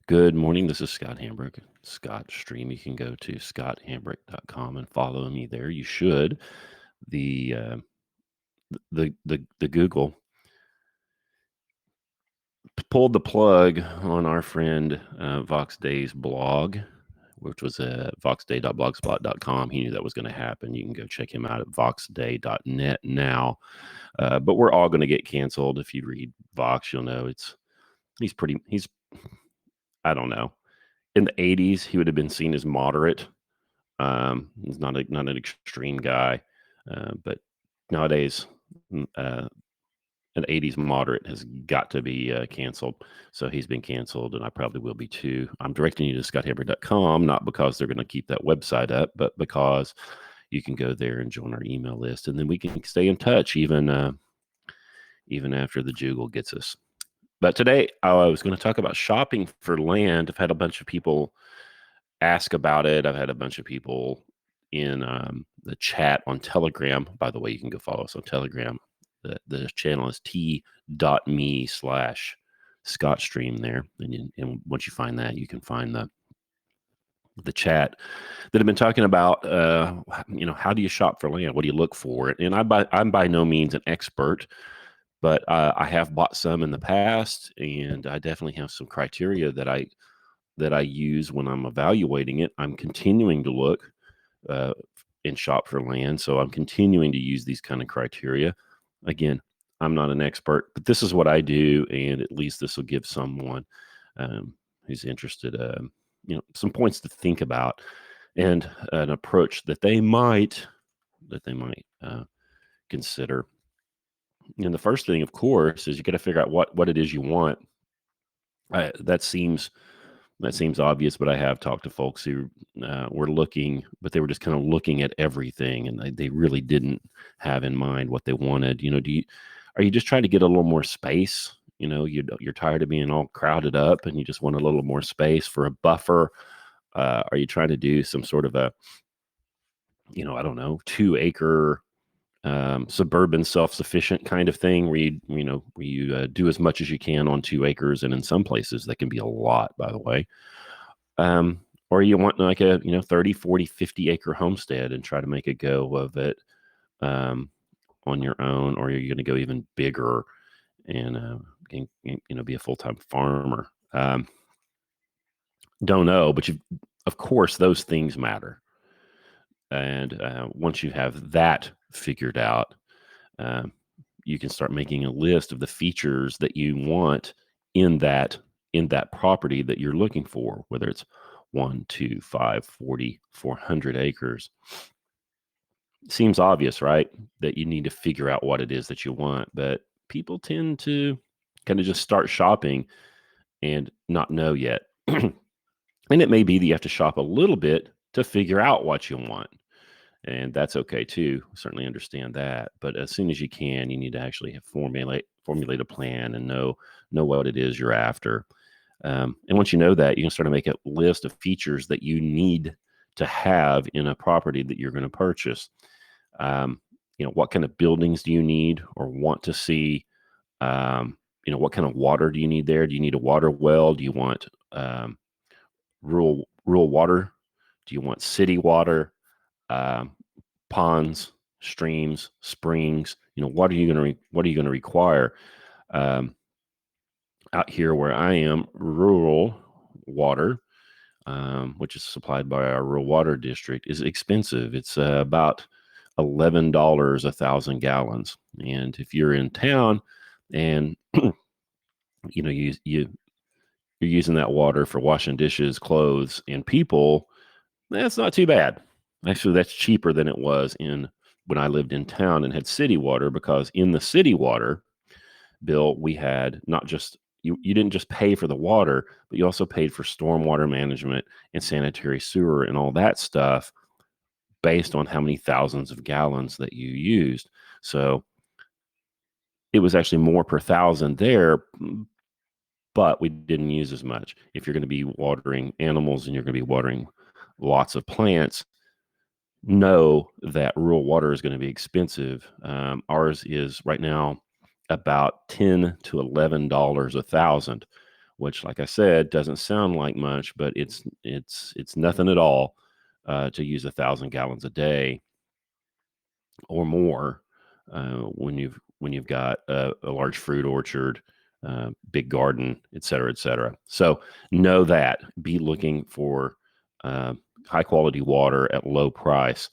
Good morning. This is Scott Hambrick, Scott Stream. You can go to scotthambrick.com and follow me there. You should. The Google pulled the plug on our friend Vox Day's blog, which was voxday.blogspot.com. He knew that was going to happen. You can go check him out at voxday.net now. But we're all going to get canceled. If you read Vox, you'll know he's I don't know. In the 80s, he would have been seen as moderate. He's not an extreme guy, but nowadays, an 80s moderate has got to be canceled. So he's been canceled, and I probably will be too. I'm directing you to scotthambrick.com, not because they're going to keep that website up, but because you can go there and join our email list, and then we can stay in touch even after the Jugal gets us. But today I was going to talk about shopping for land. I've had a bunch of people ask about it. I've had a bunch of people in the chat on Telegram. By the way, you can go follow us on Telegram. The channel is t.me/ScottStream there. And once you find that, you can find the chat that have been talking about, how do you shop for land? What do you look for? And I'm by no means an expert, but I have bought some in the past, and I definitely have some criteria that I use when I'm evaluating it. I'm continuing to look and shop for land, so I'm continuing to use these kind of criteria. Again, I'm not an expert, but this is what I do, and at least this will give someone who's interested, some points to think about and an approach that they might consider. And the first thing, of course, is you got to figure out what it is you want. That seems obvious, but I have talked to folks who were looking, but they were just kind of looking at everything, and they really didn't have in mind what they wanted. Are you just trying to get a little more space? You're tired of being all crowded up, and you just want a little more space for a buffer. Are you trying to do some sort of a, I don't know, 2-acre suburban self-sufficient kind of thing where you do as much as you can on 2 acres, and in some places that can be a lot, by the way. Or you want like a 30, 40, 50 acre homestead and try to make a go of it on your own, or you're going to go even bigger and be a full-time farmer. Don't know, but of course those things matter. And once you have that figured out, you can start making a list of the features that you want in that property that you're looking for, whether it's 1, 2, 5, 40, 400 acres. Seems obvious, right? That you need to figure out what it is that you want, but people tend to kind of just start shopping and not know yet. And it may be that you have to shop a little bit to figure out what you want. And that's okay too. Certainly understand that. But as soon as you can, you need to actually formulate a plan and know what it is you're after. And once you know that, you can start to make a list of features that you need to have in a property that you're going to purchase. What kind of buildings do you need or want to see? What kind of water do you need there? Do you need a water well? Do you want rural water? Do you want city water? Ponds, streams, springs? What are you going to require? Out here where I am, rural water, which is supplied by our rural water district, is expensive. It's about $11 1,000 gallons. And if you're in town and you're using that water for washing dishes, clothes, and people, that's not too bad. Actually, that's cheaper than it was when I lived in town and had city water, because in the city water bill, we had not just you didn't just pay for the water, but you also paid for stormwater management and sanitary sewer and all that stuff based on how many thousands of gallons that you used. So it was actually more per thousand there, but we didn't use as much. If you're going to be watering animals and you're going to be watering lots of plants, know that rural water is going to be expensive. Ours is right now about $10 to $11 1,000, which, like I said, doesn't sound like much, but it's nothing at all to use 1,000 gallons a day or more when you've got a large fruit orchard, big garden, et cetera, et cetera. So know that. Be looking for uh, high quality water at low price.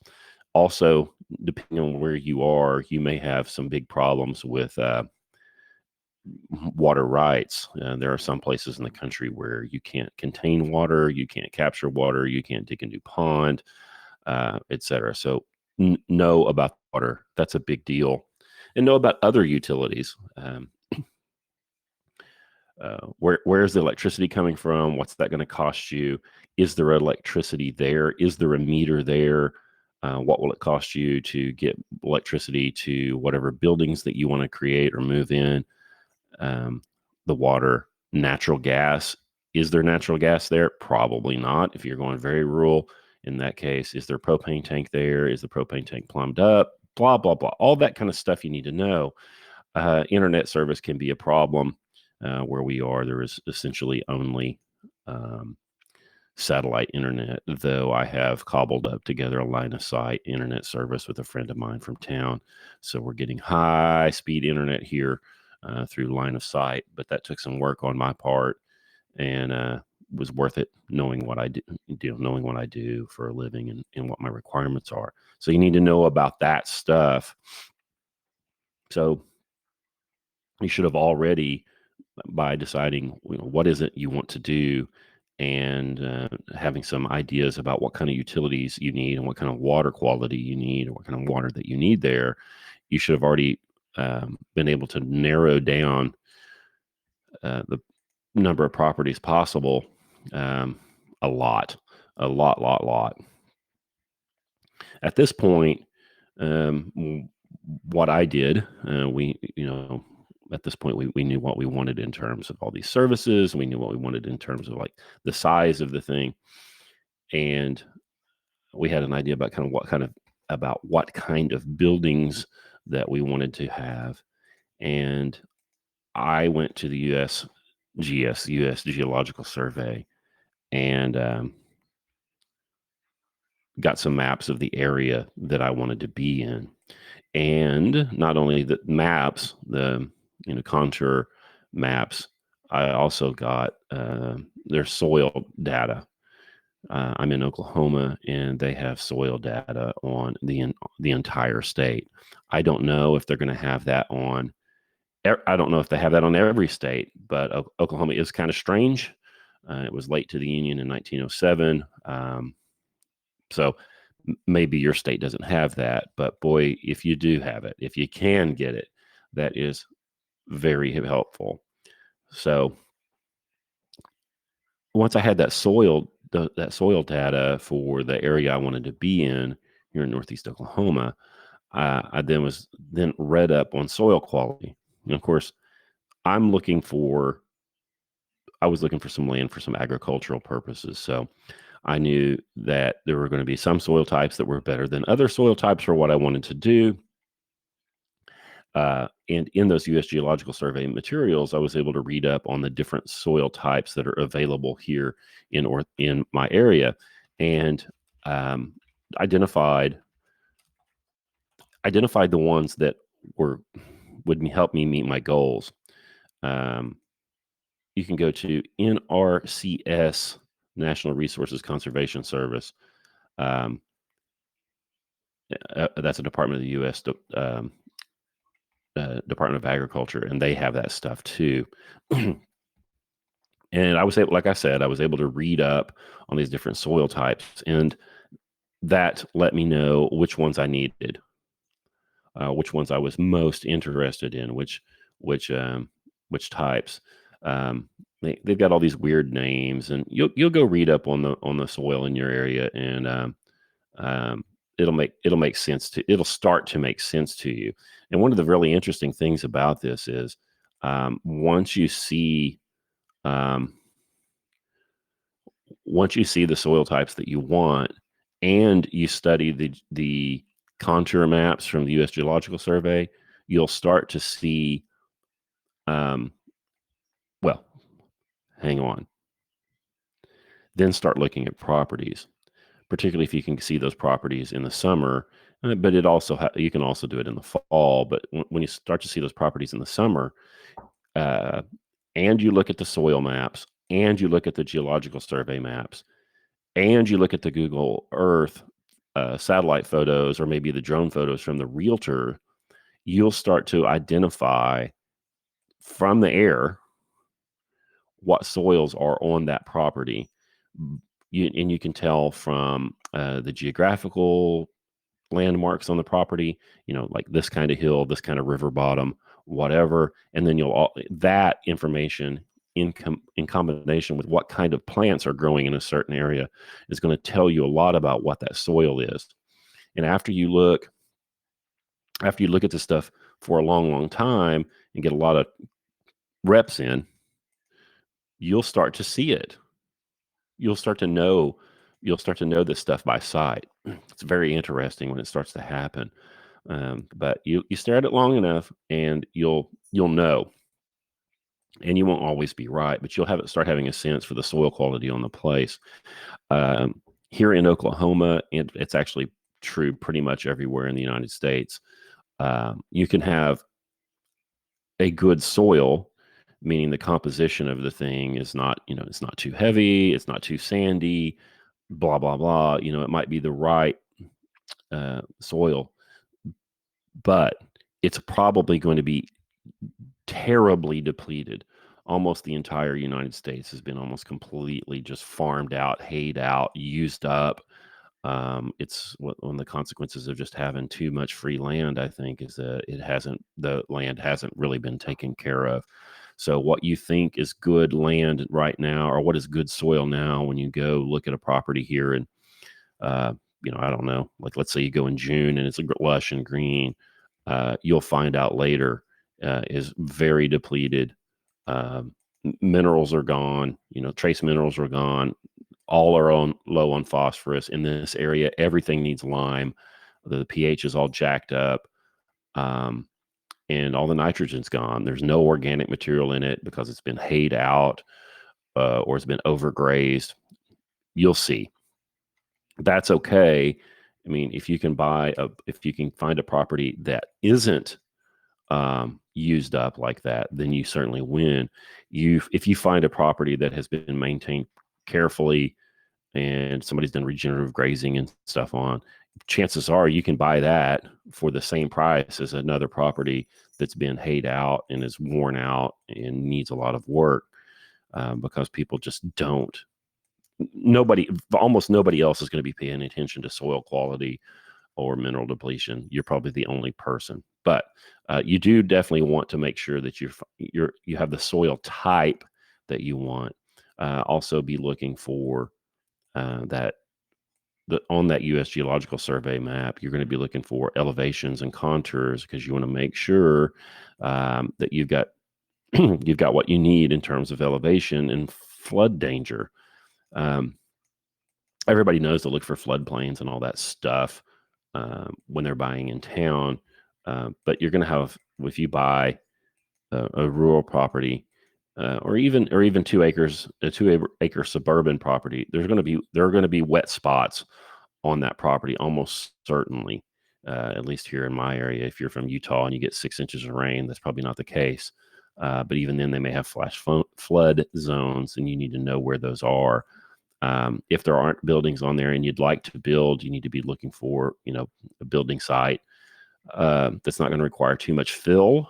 Also, depending on where you are, you may have some big problems with water rights. There are some places in the country where you can't contain water, you can't capture water, you can't dig a new pond, et cetera. So know about water. That's a big deal. And know about other utilities. Where's the electricity coming from? What's that going to cost you? Is there electricity there? Is there a meter there? What will it cost you to get electricity to whatever buildings that you want to create or move in? The water, natural gas. Is there natural gas there? Probably not. If you're going very rural, in that case, is there a propane tank there? Is the propane tank plumbed up? Blah, blah, blah. All that kind of stuff you need to know. Internet service can be a problem. Where we are, there is essentially only um, satellite internet, though I have cobbled up together a line of sight internet service with a friend of mine from town. So we're getting high speed internet here through line of sight, but that took some work on my part and was worth it knowing what I do, knowing what I do for a living and what my requirements are. So you need to know about that stuff. So you should have already, by deciding what is it you want to do and having some ideas about what kind of utilities you need and what kind of water quality you need or what kind of water that you need there, you should have already been able to narrow down the number of properties possible a lot, lot. At this point, what I did, at this point, we knew what we wanted in terms of all these services. We knew what we wanted in terms of like the size of the thing. And we had an idea about what kind of buildings that we wanted to have. And I went to the U.S. Geological Survey, and got some maps of the area that I wanted to be in. And not only the maps, the contour maps, I also got their soil data. I'm in Oklahoma, and they have soil data on the entire state. I don't know if they're going to have that on. I don't know if they have that on every state, but Oklahoma is kind of strange. It was late to the Union in 1907. So maybe your state doesn't have that, but boy, if you do have it, if you can get it, that is very helpful. So once I had that soil data for the area I wanted to be in here in Northeast Oklahoma, I then was read up on soil quality. And of course, I was looking for some land for some agricultural purposes. So I knew that there were going to be some soil types that were better than other soil types for what I wanted to do. And in those U.S. Geological Survey materials, I was able to read up on the different soil types that are available here in my area, and identified the ones that would help me meet my goals. You can go to NRCS, National Resources Conservation Service. That's a department of the U.S. Department of Agriculture, and they have that stuff too. And I was able, like I said, I was able to read up on these different soil types, and that let me know which ones I needed, which ones I was most interested in, which types. They've got all these weird names, and you'll go read up on the soil in your area, and it'll start to make sense to you. And one of the really interesting things about this is once you see the soil types that you want, and you study the contour maps from the U.S. Geological Survey, you'll start to see, well, hang on. Then start looking at properties, particularly if you can see those properties in the summer. But it also you can also do it in the fall. But when you start to see those properties in the summer, uh, and you look at the soil maps, and you look at the geological survey maps, and you look at the Google Earth satellite photos, or maybe the drone photos from the realtor, you'll start to identify from the air what soils are on that property. And you can tell from the geographical landmarks on the property, like this kind of hill, this kind of river bottom, whatever. And then that information in combination with what kind of plants are growing in a certain area is going to tell you a lot about what that soil is. And after you look at this stuff for a long, long time and get a lot of reps in, you'll start to see it. You'll start to know this stuff by sight. It's very interesting when it starts to happen. But you stare at it long enough and you'll know. And you won't always be right, but you'll start having a sense for the soil quality on the place. Here in Oklahoma, and it's actually true pretty much everywhere in the United States, you can have a good soil, meaning the composition of the thing is not, it's not too heavy, it's not too sandy, blah, blah, blah. It might be the right soil, but it's probably going to be terribly depleted. Almost the entire United States has been almost completely just farmed out, hayed out, used up. It's one of the consequences of just having too much free land, I think, is that the land hasn't really been taken care of. So what you think is good land right now, or what is good soil now, when you go look at a property here and, I don't know, like let's say you go in June and it's lush and green, you'll find out later is very depleted. Minerals are gone, trace minerals are gone. All are low on phosphorus in this area. Everything needs lime. The pH is all jacked up. And all the nitrogen's gone. There's no organic material in it because it's been hayed out or it's been overgrazed. You'll see. That's okay. I mean, if you can find a property that isn't used up like that, then you certainly win. If you find a property that has been maintained carefully and somebody's done regenerative grazing and stuff on, chances are you can buy that for the same price as another property that's been hayed out and is worn out and needs a lot of work, because people just don't. Almost nobody else is going to be paying attention to soil quality or mineral depletion. You're probably the only person, but you do definitely want to make sure that you have the soil type that you want. Also, be looking for on that U.S. Geological Survey map, you're going to be looking for elevations and contours, because you want to make sure that you've got what you need in terms of elevation and flood danger. Everybody knows to look for floodplains and all that stuff when they're buying in town, but you're going to have, if you buy a rural property, or even 2 acres, a 2-acre suburban property, there are going to be wet spots on that property, almost certainly. At least here in my area, if you're from Utah and you get 6 inches of rain, that's probably not the case. But even then, they may have flash flood zones, and you need to know where those are. If there aren't buildings on there and you'd like to build, you need to be looking for, a building site that's not going to require too much fill,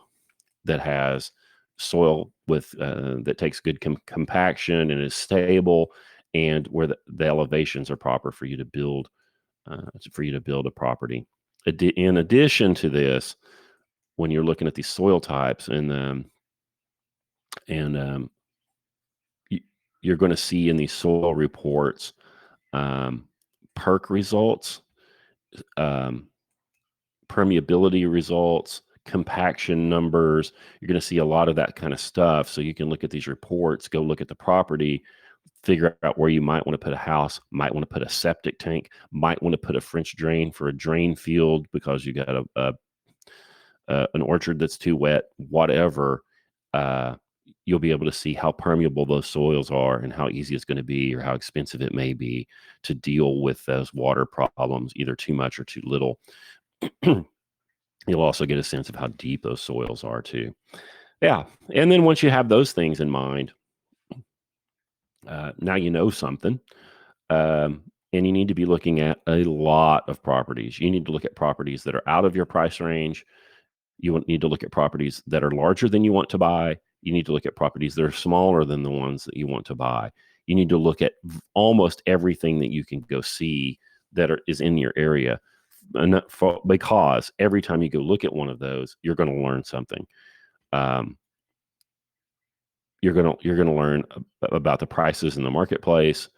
that has soil that takes good compaction and is stable, and where the elevations are proper for you to build a property. In addition to this, when you're looking at these soil types, and you're going to see in these soil reports perk results, permeability results, compaction numbers. You're going to see a lot of that kind of stuff. So you can look at these reports, go look at the property, figure out where you might want to put a house, might want to put a septic tank, might want to put a French drain for a drain field because you got an orchard that's too wet, whatever. you'll be able to see how permeable those soils are and how easy it's going to be or how expensive it may be to deal with those water problems, either too much or too little. You'll also get a sense of how deep those soils are too. Yeah. And then once you have those things in mind, now you know something. And you need to be looking at a lot of properties. You need to look at properties that are out of your price range. You need to look at properties that are larger than you want to buy. You need to look at properties that are smaller than the ones that you want to buy. You need to look at almost everything that you can go see that is in your area. Because every time you go look at one of those, you're going to learn something. You're going to learn about the prices in the marketplace.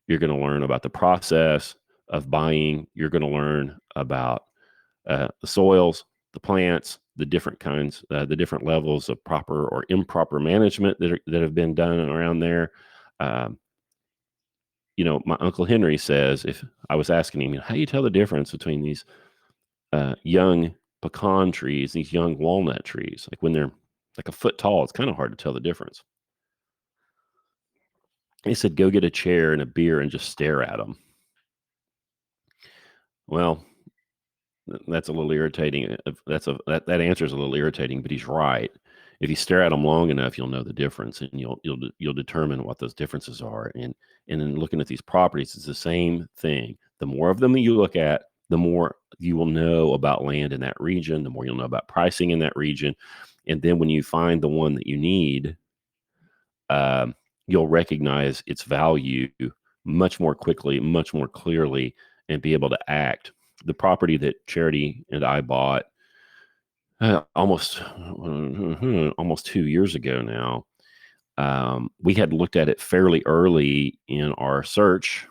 You're going to learn about the process of buying. You're going to learn about the soils, the plants, the different kinds, the different levels of proper or improper management that have been done around there. My Uncle Henry says, if I was asking him, how do you tell the difference between these young pecan trees, these young walnut trees, like when they're like a foot tall, it's kind of hard to tell the difference. He said, go get a chair and a beer and just stare at them. Well, that's a little irritating. That answer is a little irritating, but he's right. If you stare at them long enough, you'll know the difference, and you'll determine what those differences are. And in looking at these properties, it's the same thing. The more of them you look at, the more you will know about land in that region. The more you'll know about pricing in that region, and then when you find the one that you need, you'll recognize its value much more quickly, much more clearly, and be able to act. The property that Charity and I bought almost 2 years ago now, we had looked at it fairly early in our search,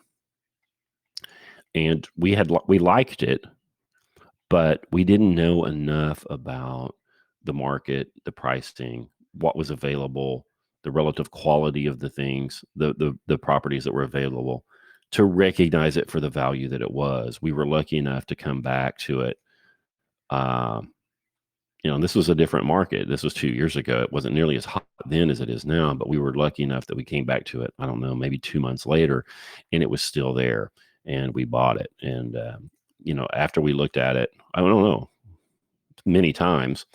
and we liked it, but we didn't know enough about the market, the pricing, what was available, the relative quality of the things, the properties that were available, to recognize it for the value that it was. We were lucky enough to come back to it. And this was a different market. This was 2 years ago. It wasn't nearly as hot then as it is now, but we were lucky enough that we came back to it, I don't know, maybe 2 months later, and it was still there, and we bought it. And, after we looked at it, I don't know, many times,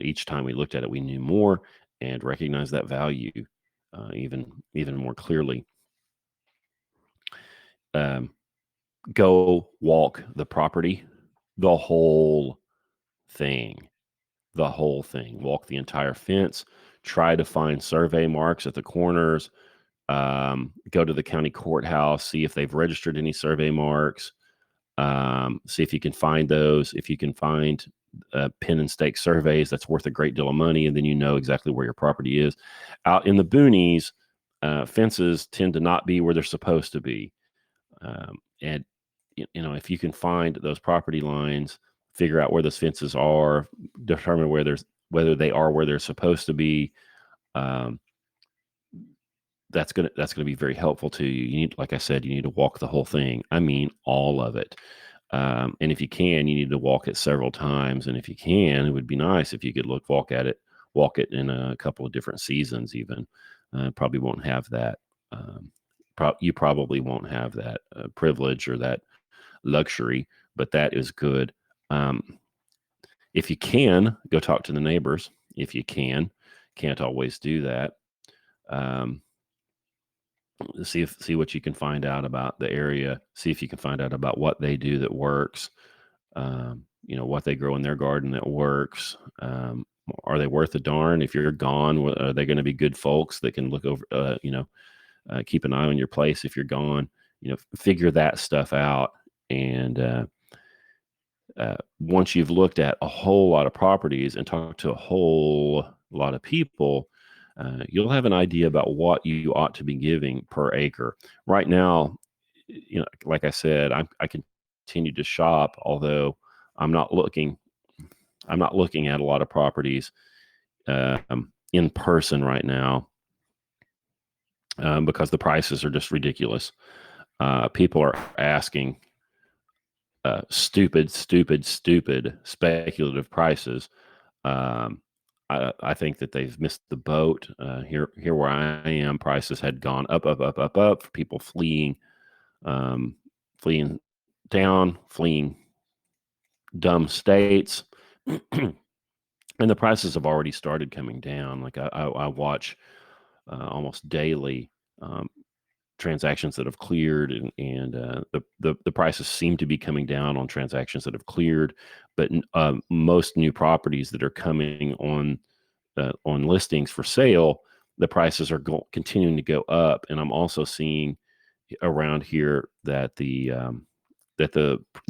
each time we looked at it, we knew more and recognized that value even more clearly. Go walk the property, the whole thing. Walk the entire fence. Try to find survey marks at the corners. Go to the county courthouse, see if they've registered any survey marks. See if you can find those. If you can find pin and stake surveys, that's worth a great deal of money, and then you know exactly where your property is. Out in the boonies, fences tend to not be where they're supposed to be. And if you can find those property lines, figure out where those fences are, determine whether they are where they're supposed to be. That's gonna be very helpful to you. Like I said, you need to walk the whole thing. I mean, all of it. And if you can, you need to walk it several times. And if you can, it would be nice if you could walk it in a couple of different seasons. Even probably won't have that. You probably won't have that privilege or that luxury, but that is good. If you can, go talk to the neighbors. If you can't always do that. See what you can find out about the area. See if you can find out about what they do that works. What they grow in their garden that works. Are they worth a darn? If you're gone, are they going to be good folks that can look over? Keep an eye on your place if you're gone. Figure that stuff out. And once you've looked at a whole lot of properties and talked to a whole lot of people, you'll have an idea about what you ought to be giving per acre. Right now, like I said, I continue to shop, although I'm not looking at a lot of properties in person right now because the prices are just ridiculous. People are asking stupid speculative prices. I think that they've missed the boat. Here where I am, prices had gone up, up, up, up, up for people fleeing down, fleeing dumb states. And the prices have already started coming down. Like I watch almost daily transactions that have cleared, and the prices seem to be coming down on transactions that have cleared. But most new properties that are coming on listings for sale, the prices are continuing to go up. And I'm also seeing around here that the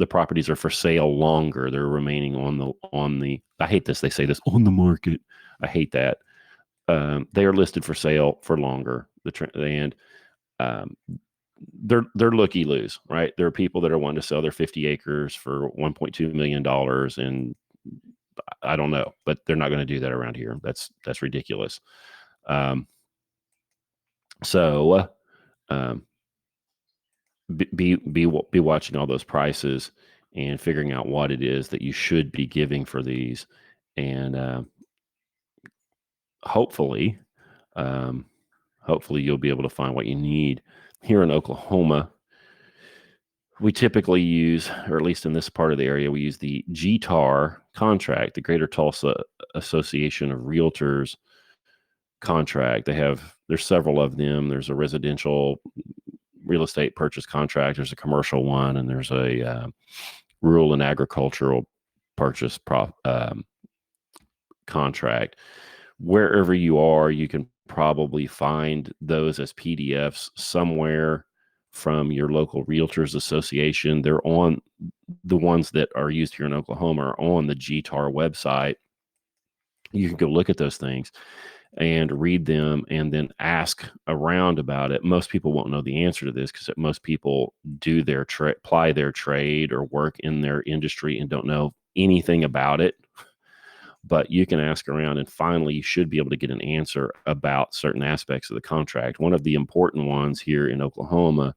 properties are for sale longer. They're remaining on the. I hate this. They say this on the market. I hate that. They are listed for sale for longer. And um, they're looky loos, right? There are people that are wanting to sell their 50 acres for $1.2 million, and I don't know, but they're not going to do that around here. That's ridiculous. Um, so um, be watching all those prices and figuring out what it is that you should be giving for these, and hopefully, um, hopefully you'll be able to find what you need. Here in Oklahoma, we typically use, or at least in this part of the area, we use the GTAR contract, the Greater Tulsa Association of Realtors contract. There's several of them. There's a residential real estate purchase contract, there's a commercial one, and there's a rural and agricultural purchase contract. Wherever you are, you can probably find those as PDFs somewhere from your local realtors association. They're on the ones that are used here in Oklahoma are on the GTAR website. You can go look at those things and read them and then ask around about it. Most people won't know the answer to this because most people do ply their trade or work in their industry and don't know anything about it. But you can ask around, and finally you should be able to get an answer about certain aspects of the contract. One of the important ones here in Oklahoma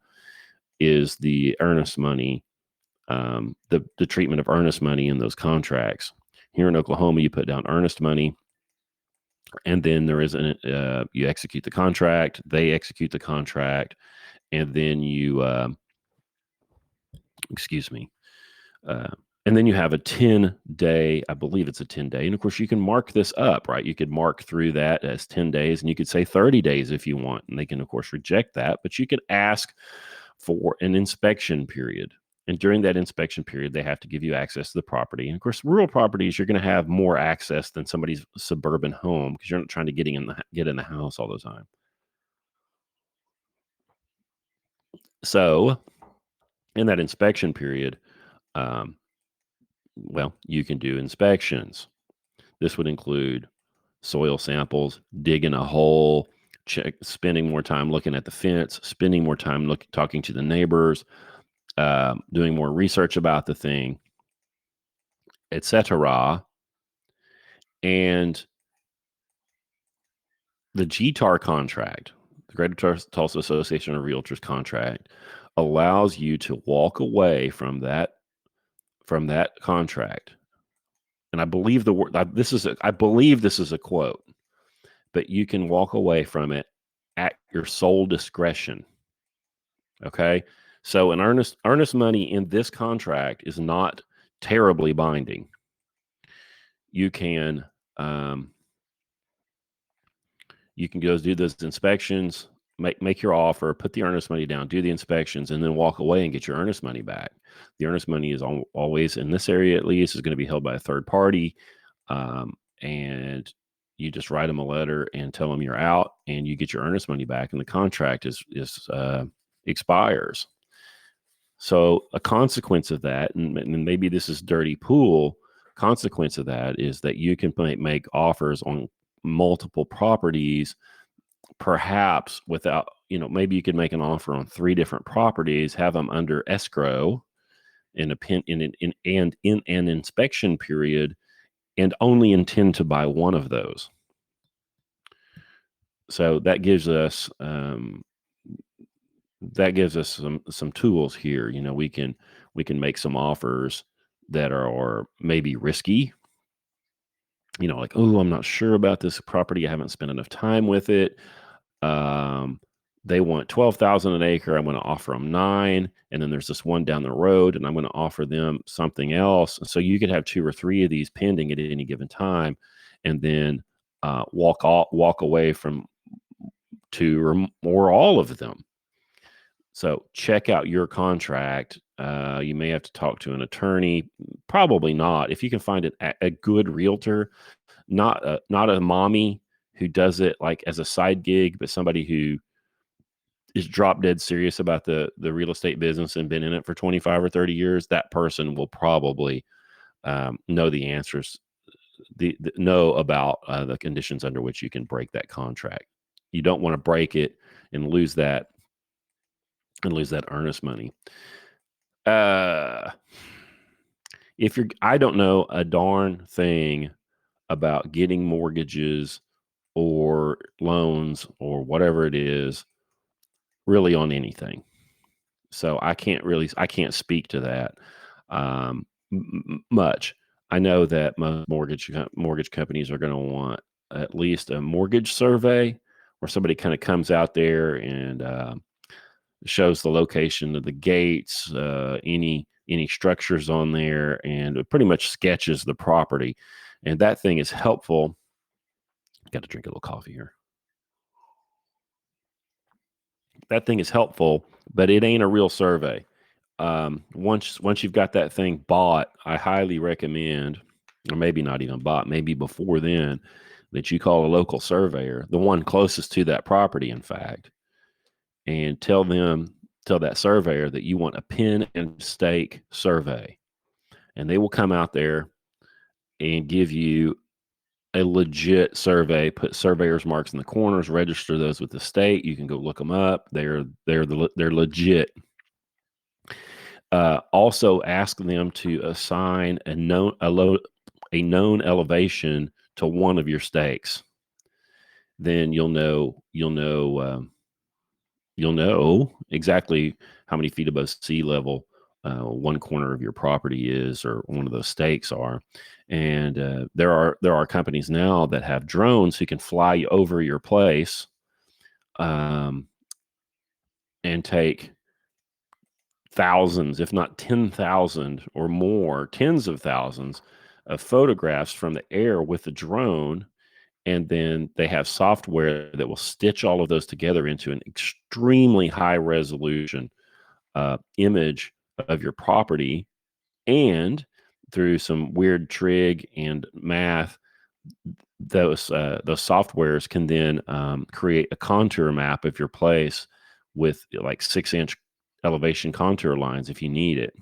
is the earnest money, the treatment of earnest money in those contracts. Here in Oklahoma, you put down earnest money, and then you execute the contract, they execute the contract, and then excuse me, uh, and then you have a 10-day, I believe it's a 10-day. And of course, you can mark this up, right? You could mark through that as 10 days, and you could say 30 days if you want. And they can, of course, reject that. But you could ask for an inspection period. And during that inspection period, they have to give you access to the property. And of course, rural properties, you're going to have more access than somebody's suburban home because you're not trying to get in the house all the time. So in that inspection period, um, well, you can do inspections. This would include soil samples, digging a hole, spending more time looking at the fence, spending more time talking to the neighbors, doing more research about the thing, etc. And the GTAR contract, the Greater Tulsa Association of Realtors contract, allows you to walk away from that contract. And I believe I believe this is a quote, but you can walk away from it at your sole discretion. Okay. So an earnest money in this contract is not terribly binding. You can go do those inspections, make your offer, put the earnest money down, do the inspections, and then walk away and get your earnest money back. The earnest money is always, in this area at least, is going to be held by a third party, and you just write them a letter and tell them you're out, and you get your earnest money back, and the contract expires. So a consequence of that, and maybe this is dirty pool, consequence of that is that you can make offers on multiple properties, perhaps without, maybe you could make an offer on 3 different properties, have them under escrow in an inspection period, and only intend to buy one of those. So that gives us some tools here. We can make some offers that are maybe risky, like, oh, I'm not sure about this property. I haven't spent enough time with it. Um, they want 12,000 an acre. I'm going to offer them 9. And then there's this one down the road, and I'm going to offer them something else. So you could have 2 or 3 of these pending at any given time, and then walk away from 2 or all of them. So check out your contract. You may have to talk to an attorney. Probably not. If you can find a good realtor, not a mommy who does it like as a side gig, but somebody who is drop dead serious about the real estate business and been in it for 25 or 30 years, that person will probably know the answers, know about the conditions under which you can break that contract. You don't want to break it and lose that earnest money. Uh, I don't know a darn thing about getting mortgages or loans or whatever it is really on anything. So I can't speak to that much. I know that most mortgage companies are going to want at least a mortgage survey where somebody kind of comes out there and shows the location of the gates, any structures on there, and it pretty much sketches the property. And that thing is helpful. Got to drink a little coffee here. That thing is helpful, but it ain't a real survey. Once you've got that thing bought, I highly recommend, or maybe not even bought, maybe before then, that you call a local surveyor, the one closest to that property, in fact, and tell that surveyor that you want a pin and stake survey, and they will come out there and give you a legit survey. Put surveyor's marks in the corners, register those with the state. You can go look them up. They're legit. Also, ask them to assign a known elevation to one of your stakes. Then you'll know exactly how many feet above sea level one corner of your property is, or one of those stakes are. And there are companies now that have drones who can fly over your place and take thousands, if not 10,000 or more, tens of thousands of photographs from the air with the drone. And then they have software that will stitch all of those together into an extremely high resolution image of your property. And through some weird trig and math, those softwares can then create a contour map of your place with like 6-inch elevation contour lines if you need it.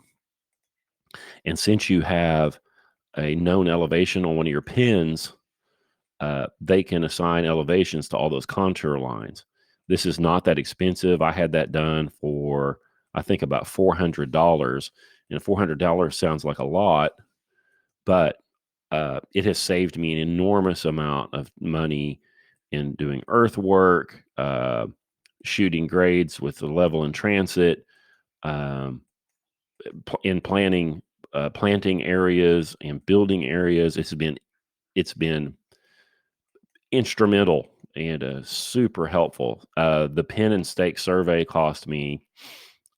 And since you have a known elevation on one of your pins, they can assign elevations to all those contour lines. This is not that expensive. I had that done for, I think, about $400. And $400 sounds like a lot, but it has saved me an enormous amount of money in doing earthwork, shooting grades with the level in transit, um, in planting areas and building areas. It's been instrumental and super helpful. The pin and stake survey cost me,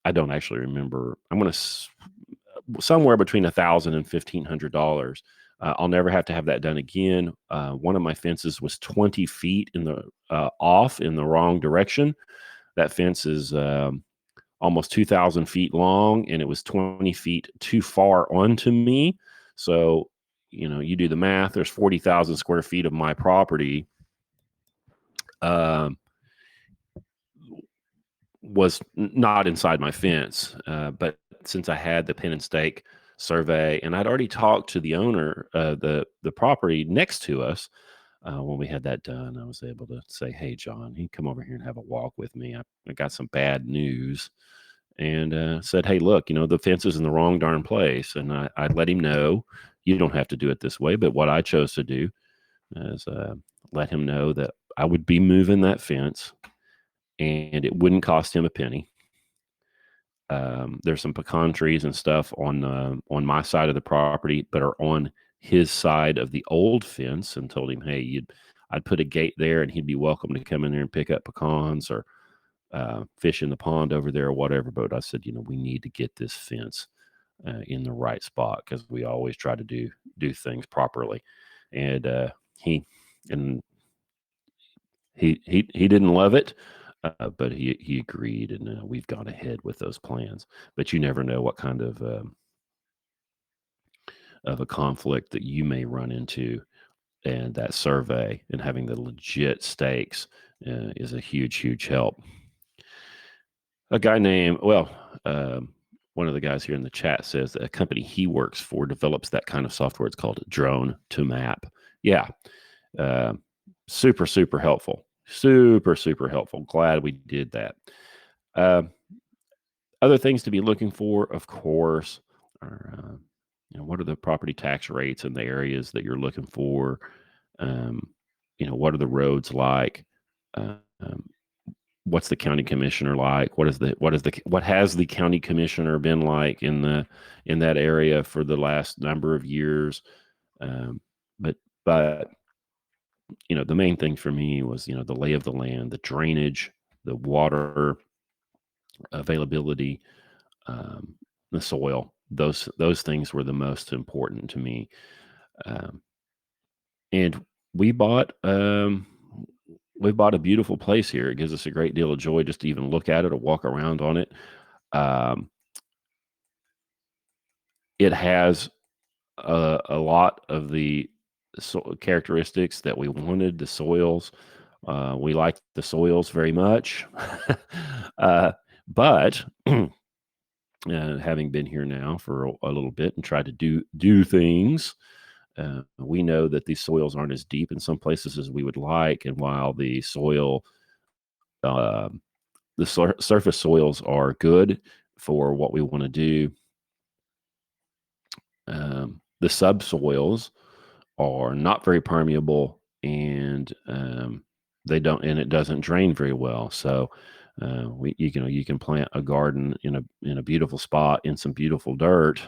I don't actually remember. I'm going to somewhere between $1,000 and $1,500. I'll never have to have that done again. One of my fences was 20 feet off in the wrong direction. That fence is almost 2,000 feet long, and it was 20 feet too far onto me. So, you do the math. There's 40,000 square feet of my property was not inside my fence. But since I had the pin and stake survey, and I'd already talked to the owner, the property next to us, when we had that done, I was able to say, "Hey, John, you come over here and have a walk with me. I got some bad news." And said, "Hey, look, the fence is in the wrong darn place." And I let him know, you don't have to do it this way. But what I chose to do is let him know that I would be moving that fence and it wouldn't cost him a penny. There's some pecan trees and stuff on my side of the property, but are on his side of the old fence and told him, hey, I'd put a gate there and he'd be welcome to come in there and pick up pecans or fish in the pond over there or whatever. But I said, we need to get this fence in the right spot because we always try to do things properly. And he and he didn't love it, but he agreed, and we've gone ahead with those plans. But you never know what kind of a conflict that you may run into, and that survey and having the legit stakes is a huge help. A guy named one of the guys here in the chat says that a company he works for develops that kind of software. It's called Drone to Map. Yeah, uh, super helpful. Super helpful. Glad we did that. Uh, Other things to be looking for, of course, are what are the property tax rates in the areas that you're looking for? Um, what are the roads like? Um, what's the county commissioner like? What has the county commissioner been like in that area for the last number of years? Um, but the main thing for me was the lay of the land, the drainage, the water availability, um, the soil. Those things were the most important to me. Um, and we bought we bought a beautiful place here. It gives us a great deal of joy just to even look at it or walk around on it. Um, it has a lot of the characteristics that we wanted. The soils, we like the soils very much, but having been here now for a little bit and tried to do things, we know that these soils aren't as deep in some places as we would like. And while the uh, surface soils are good for what we want to do, the subsoils are not very permeable, and it doesn't drain very well. So you can plant a garden in a beautiful spot in some beautiful dirt,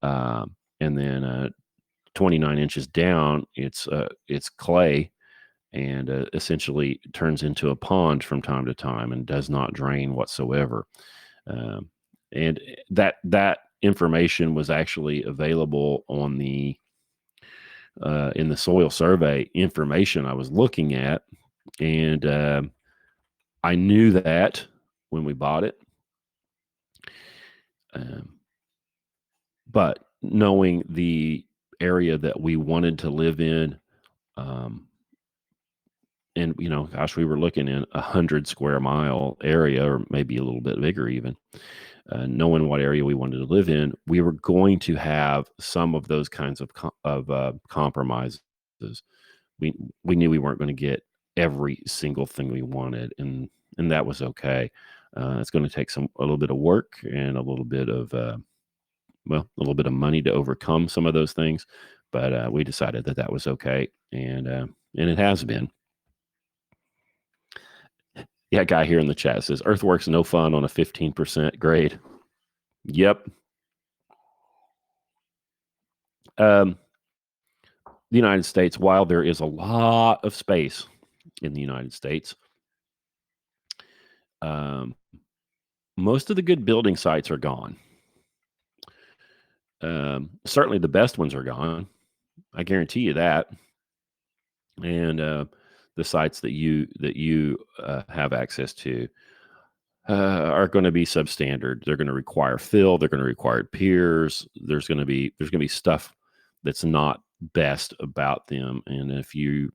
and then 29 inches down, it's clay, and essentially turns into a pond from time to time and does not drain whatsoever. Um, and that information was actually available on the in the soil survey information I was looking at, and I knew that when we bought it. Um, but knowing the area that we wanted to live in, um, and gosh, we were looking in 100 square mile area, or maybe a little bit bigger even. Knowing what area we wanted to live in, we were going to have some of those kinds of compromises. We we knew we weren't going to get every single thing we wanted, and that was okay. It's going to take a little bit of work and a little bit of a little bit of money to overcome some of those things, but we decided that was okay, and it has been. Yeah, guy here in the chat says earthworks no fun on a 15% grade. Yep. Um, the United States, while there is a lot of space in the United States, um, most of the good building sites are gone. Certainly the best ones are gone. I guarantee you that. And the sites that you have access to are going to be substandard. They're going to require fill. They're going to require piers. There's going to be stuff that's not best about them. And if you're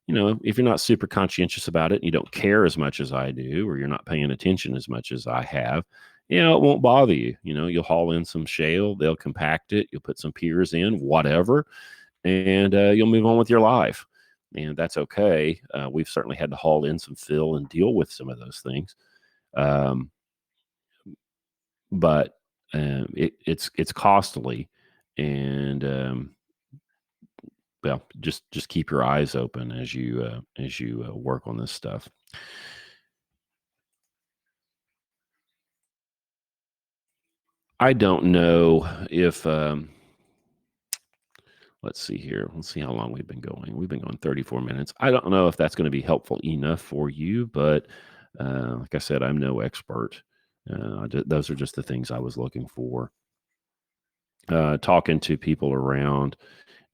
not super conscientious about it, and you don't care as much as I do, or you're not paying attention as much as I have, it won't bother you. You'll haul in some shale, they'll compact it, you'll put some piers in, whatever, and you'll move on with your life. And that's okay. We've certainly had to haul in some fill and deal with some of those things. Um, but it's costly, and well, just keep your eyes open as you work on this stuff. I don't know if let's see here. Let's see how long we've been going. We've been going 34 minutes. I don't know if that's going to be helpful enough for you, but like I said, I'm no expert. Those are just the things I was looking for. Talking to people around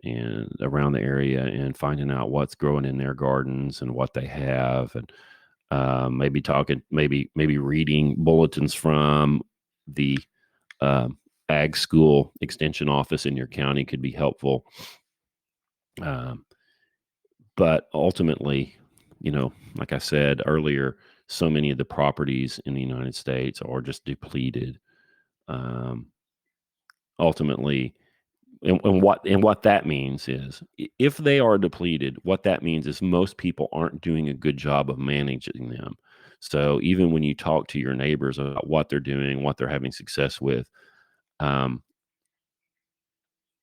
the area and finding out what's growing in their gardens and what they have, and maybe talking, maybe reading bulletins from the um, ag school extension office in your county could be helpful. Um, but ultimately, like I said earlier, so many of the properties in the United States are just depleted. Um, Ultimately, and what that means is, if they are depleted, what that means is most people aren't doing a good job of managing them. So even when you talk to your neighbors about what they're doing, what they're having success with, um,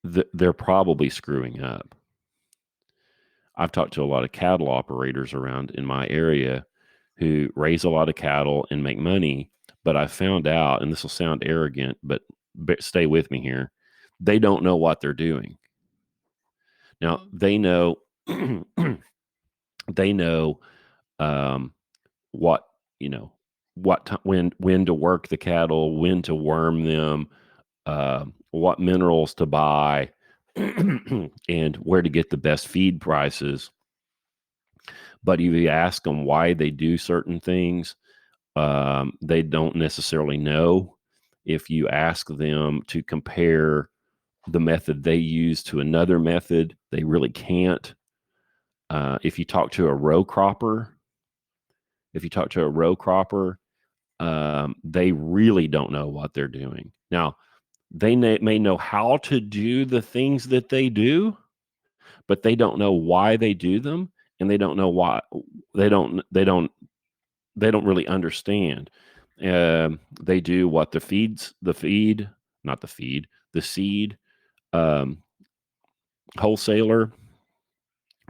they're probably screwing up. I've talked to a lot of cattle operators around in my area who raise a lot of cattle and make money, but I found out, and this will sound arrogant, but stay with me here, they don't know what they're doing. Now they know they know um, what when to work the cattle, when to worm them, what minerals to buy, and where to get the best feed prices. But if you ask them why they do certain things, they don't necessarily know. If you ask them to compare the method they use to another method, they really can't. If you talk to a row cropper, if you talk to a row cropper, they really don't know what they're doing. Now, they may know how to do the things that they do, but they don't know why they do them, and they don't know why they don't they don't they don't really understand. They do what the seed um, wholesaler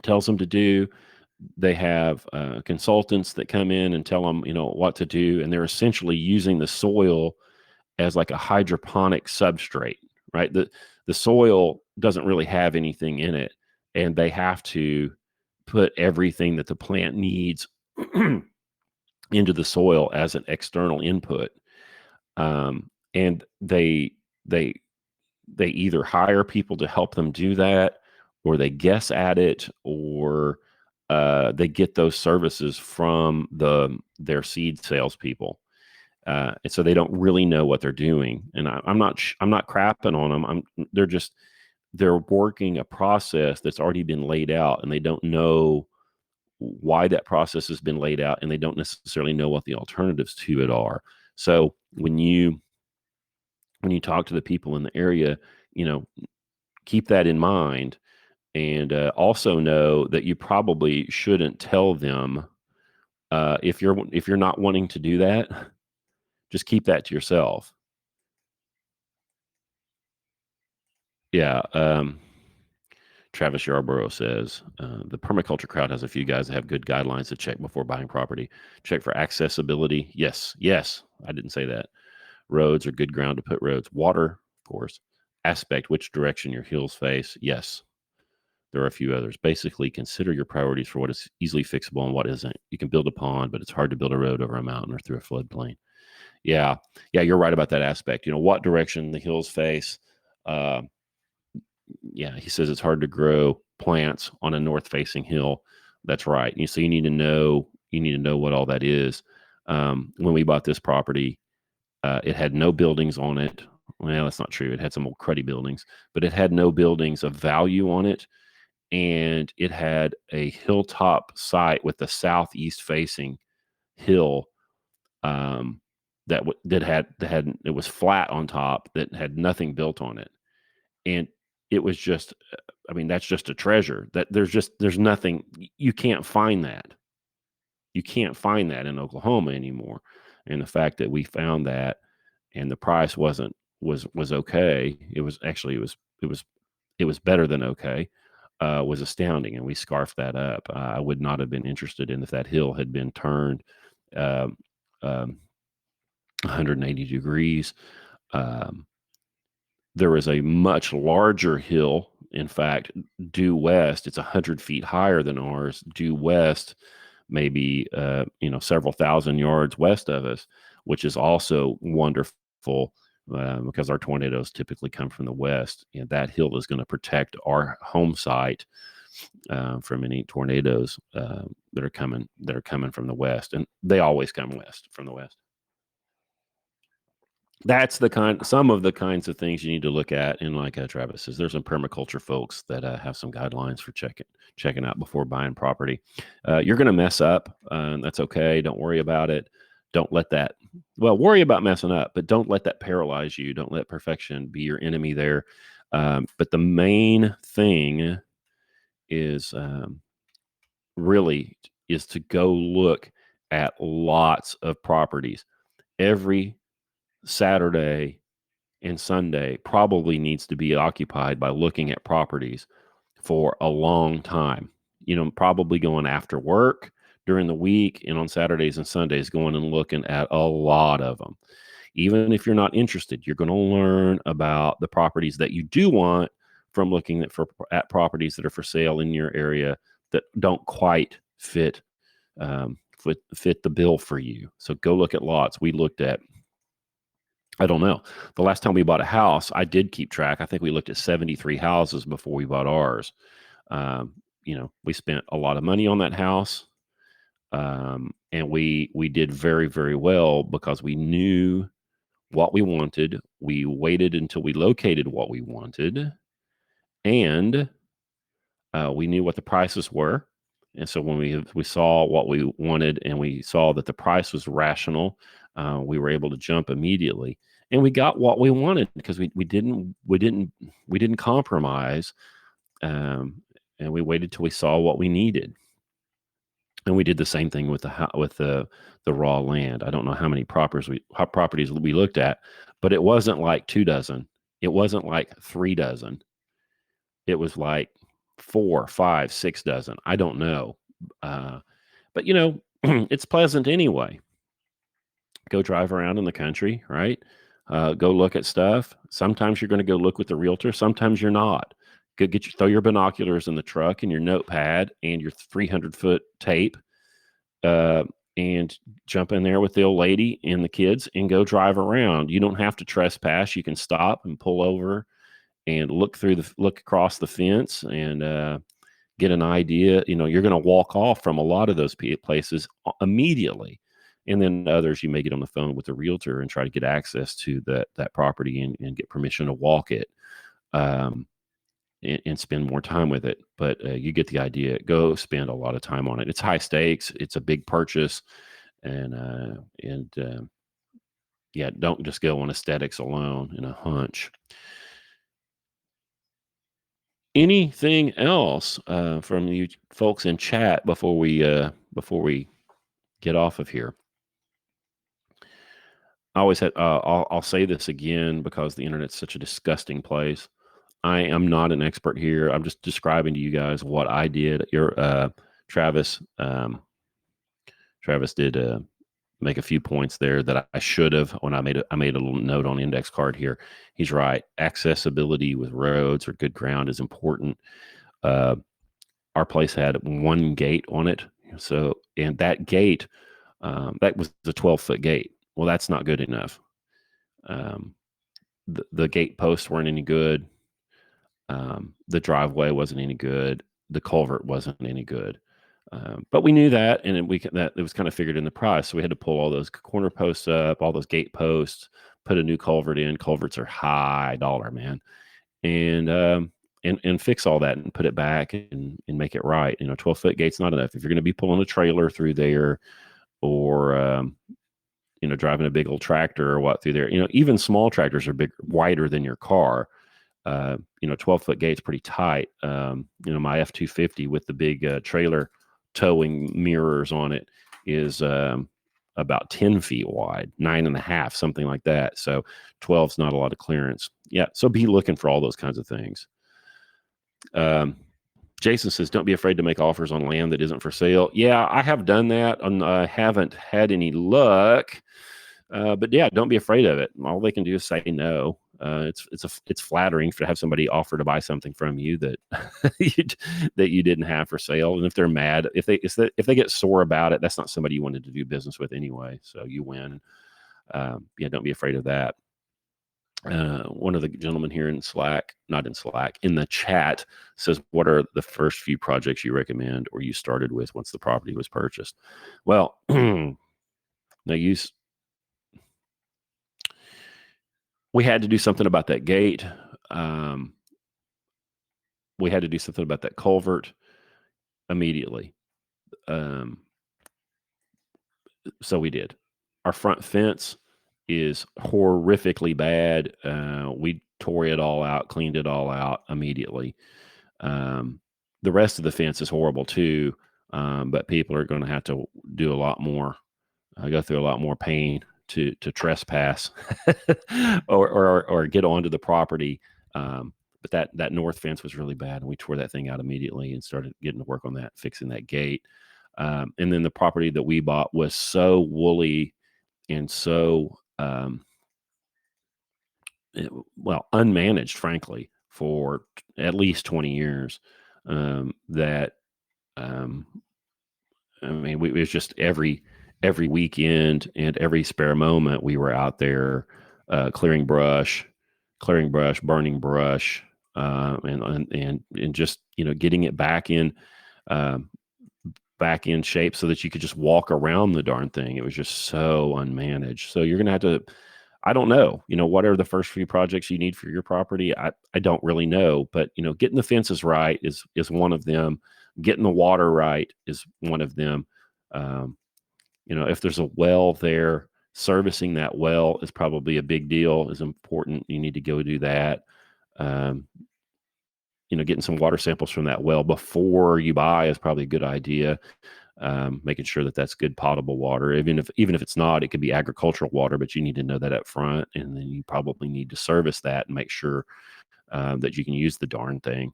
tells them to do. They have consultants that come in and tell them, what to do, and they're essentially using the soil as like a hydroponic substrate, right? The soil doesn't really have anything in it, and they have to put everything that the plant needs into the soil as an external input. And they they either hire people to help them do that, or they guess at it, or they get those services from their seed salespeople. And so they don't really know what they're doing. And I'm not crapping on them. They're working a process that's already been laid out, and they don't know why that process has been laid out, and they don't necessarily know what the alternatives to it are. So when you talk to the people in the area, you know, keep that in mind, and also know that you probably shouldn't tell them if you're not wanting to do that. Just keep that to yourself. Yeah. Travis Yarborough says the permaculture crowd has a few guys that have good guidelines to check before buying property. Check for accessibility. Yes, yes. I didn't say that. Roads are good ground to put roads. Water, of course. Aspect, which direction your hills face. Yes. There are a few others. Basically, consider your priorities for what is easily fixable and what isn't. You can build a pond, but it's hard to build a road over a mountain or through a floodplain. Yeah, yeah, you're right about that aspect. What direction the hills face. Uh, yeah, he says it's hard to grow plants on a north-facing hill. That's right. So you need to know what all that is. When we bought this property, it had no buildings on it. Well, that's not true. It had some old cruddy buildings, but it had no buildings of value on it, and it had a hilltop site with the southeast facing hill, um, that had it was flat on top, that had nothing built on it, and it was just, I mean, that's just a treasure. That there's nothing. You can't find that. You can't find that in Oklahoma anymore. And the fact that we found that, and the price was okay. It was better than okay. Was astounding, and we scarfed that up. I would not have been interested in if that hill had been turned um, um, 180 degrees. Um, there was a much larger hill In fact, due west, it's 100 feet higher than ours. Due west, maybe several thousand yards west of us, which is also wonderful because our tornadoes typically come from the west, and that hill is going to protect our home site from any tornadoes that are coming from the west, and they always come west from the west. That's some of the kinds of things you need to look at. And like Travis says, there's some permaculture folks that have some guidelines for checking out before buying property. You're going to mess up, and that's okay. Don't worry about it. Don't let that. Well, worry about messing up, but don't let that paralyze you. Don't let perfection be your enemy there. But the main thing is really is to go look at lots of properties every Saturday and Sunday probably needs to be occupied by looking at properties for a long time. Probably going after work during the week and on Saturdays and Sundays, going and looking at a lot of them. Even if you're not interested, you're going to learn about the properties that you do want from looking at properties that are for sale in your area that don't quite fit the bill for you. So go look at lots. We looked at, I don't know. The last time we bought a house, I did keep track. I think we looked at 73 houses before we bought ours. We spent a lot of money on that house. And we did very, very well because we knew what we wanted. We waited until we located what we wanted, and we knew what the prices were. And so when we saw what we wanted and we saw that the price was rational, we were able to jump immediately, and we got what we wanted because we didn't compromise, and we waited till we saw what we needed. And we did the same thing with the raw land. I don't know how many properties we looked at, but it wasn't like 2 dozen. It wasn't like 3 dozen. It was like 4, 5, 6 dozen. I don't know. But it's pleasant anyway. Go drive around in the country, right? Go look at stuff. Sometimes you're going to go look with the realtor. Sometimes you're not. Go throw your binoculars in the truck and your notepad and your 300-foot tape, and jump in there with the old lady and the kids and go drive around. You don't have to trespass. You can stop and pull over and look across the fence and get an idea. You're going to walk off from a lot of those places immediately. And then others, you may get on the phone with the realtor and try to get access to that property and get permission to walk it, and spend more time with it. But you get the idea. Go spend a lot of time on it. It's high stakes. It's a big purchase. And yeah, don't just go on aesthetics alone and a hunch. Anything else from you folks in chat before we get off of here? I always had. I'll say this again because the internet's such a disgusting place. I am not an expert here. I'm just describing to you guys what I did. Travis did make a few points there that I should have when I made a little note on index card here. He's right. Accessibility with roads or good ground is important. Our place had one gate on it. And that gate, that was a 12-foot gate. Well, that's not good enough. The gate posts weren't any good. The driveway wasn't any good. The culvert wasn't any good. But we knew that, and it was kind of figured in the price. So we had to pull all those corner posts up, all those gate posts, put a new culvert in. Culverts are high dollar, man, and fix all that and put it back and make it right. 12-foot gate's not enough if you're going to be pulling a trailer through there, or driving a big old tractor or what through there. Even small tractors are wider than your car. 12-foot gate's pretty tight. My F-250 with the big trailer towing mirrors on it is about 10 feet wide, 9.5, something like that. So 12's not a lot of clearance. Yeah. So be looking for all those kinds of things. Jason says, don't be afraid to make offers on land that isn't for sale. Yeah, I have done that, and I haven't had any luck. But yeah, don't be afraid of it. All they can do is say no. It's flattering to have somebody offer to buy something from you that that you didn't have for sale. And if they're mad, if they get sore about it, that's not somebody you wanted to do business with anyway. So you win. Yeah, don't be afraid of that. One of the gentlemen here in Slack, not in Slack, in the chat says, what are the first few projects you recommend or you started with once the property was purchased? Well, now we had to do something about that gate. We had to do something about that culvert immediately. So we did. Our front fence is horrifically bad. We tore it all out, cleaned it all out immediately. The rest of the fence is horrible too, but people are going to have to do a lot more, go through a lot more pain to trespass or get onto the property. But that north fence was really bad, and we tore that thing out immediately and started getting to work on that, fixing that gate. And then the property that we bought was so woolly and so unmanaged, frankly, for at least 20 years. That I mean, it was just every weekend and every spare moment we were out there clearing brush, burning brush, and just getting it back in shape so that you could just walk around the darn thing. It was just so unmanaged. So you're gonna have to. I don't know. What are the first few projects you need for your property? I don't really know, but getting the fences right is one of them. Getting the water right is one of them. If there's a well there, servicing that well is probably a big deal, is important. You need to go do that. Getting some water samples from that well before you buy is probably a good idea. Making sure that that's good potable water. Even if it's not, it could be agricultural water, but you need to know that up front. And then you probably need to service that and make sure that you can use the darn thing.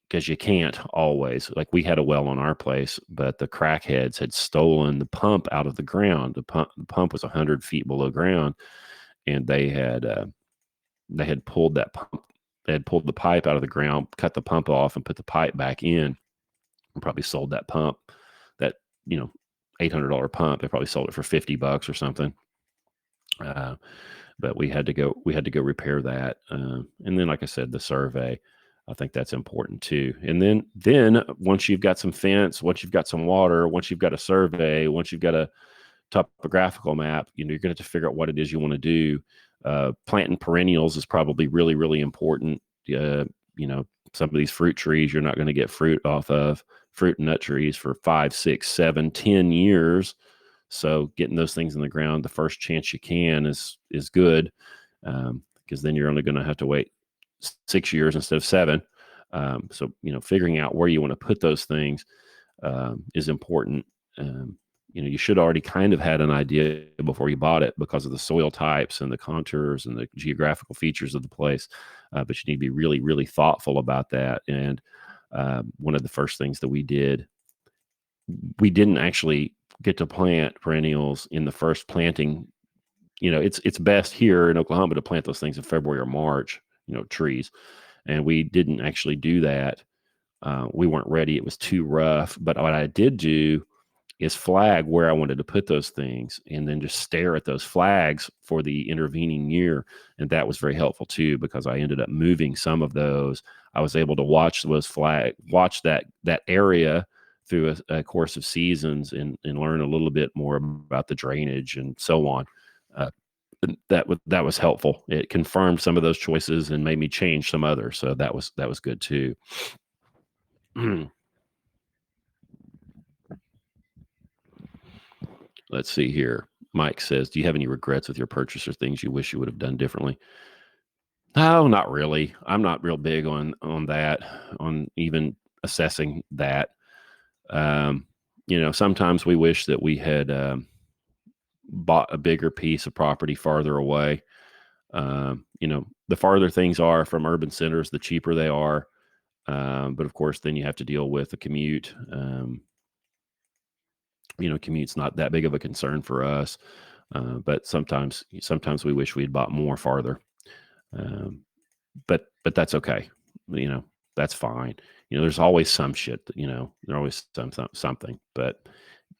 Because you can't always, like we had a well on our place, but the crackheads had stolen the pump out of the ground. The pump was 100 feet below ground, and they had pulled that pump. They had pulled the pipe out of the ground, cut the pump off, and put the pipe back in. And probably sold that pump, that $800 pump. They probably sold it for $50 or something. But we had to go repair that. And then, like I said, the survey. I think that's important too. And then once you've got some fence, once you've got some water, once you've got a survey, once you've got a topographical map, you're going to have to figure out what it is you want to do. Planting perennials is probably really, really important. Some of these fruit trees you're not going to get fruit off of, fruit and nut trees, for 5, 6, 7, 10 years. So getting those things in the ground the first chance you can is good, because then you're only going to have to wait 6 years instead of 7. So figuring out where you want to put those things is important. You should already kind of had an idea before you bought it because of the soil types and the contours and the geographical features of the place. But you need to be really, really thoughtful about that. And one of the first things that we did, we didn't actually get to plant perennials in the first planting. It's best here in Oklahoma to plant those things in February or March, trees. And we didn't actually do that. We weren't ready. It was too rough. But what I did do is flag where I wanted to put those things and then just stare at those flags for the intervening year. And that was very helpful too, because I ended up moving some of those. I was able to watch that area through a course of seasons and learn a little bit more about the drainage and so on. That was helpful. It confirmed some of those choices and made me change some others. So that was good too. Let's see here. Mike says, do you have any regrets with your purchase or things you wish you would have done differently? No, not really. I'm not real big on that, on even assessing that. Sometimes we wish that we had bought a bigger piece of property farther away. The farther things are from urban centers, the cheaper they are. But of course, then you have to deal with the commute. Commute's not that big of a concern for us. But sometimes we wish we had bought more farther. Um, but that's okay. You know, that's fine. You know, there's always some shit that, there's always something, but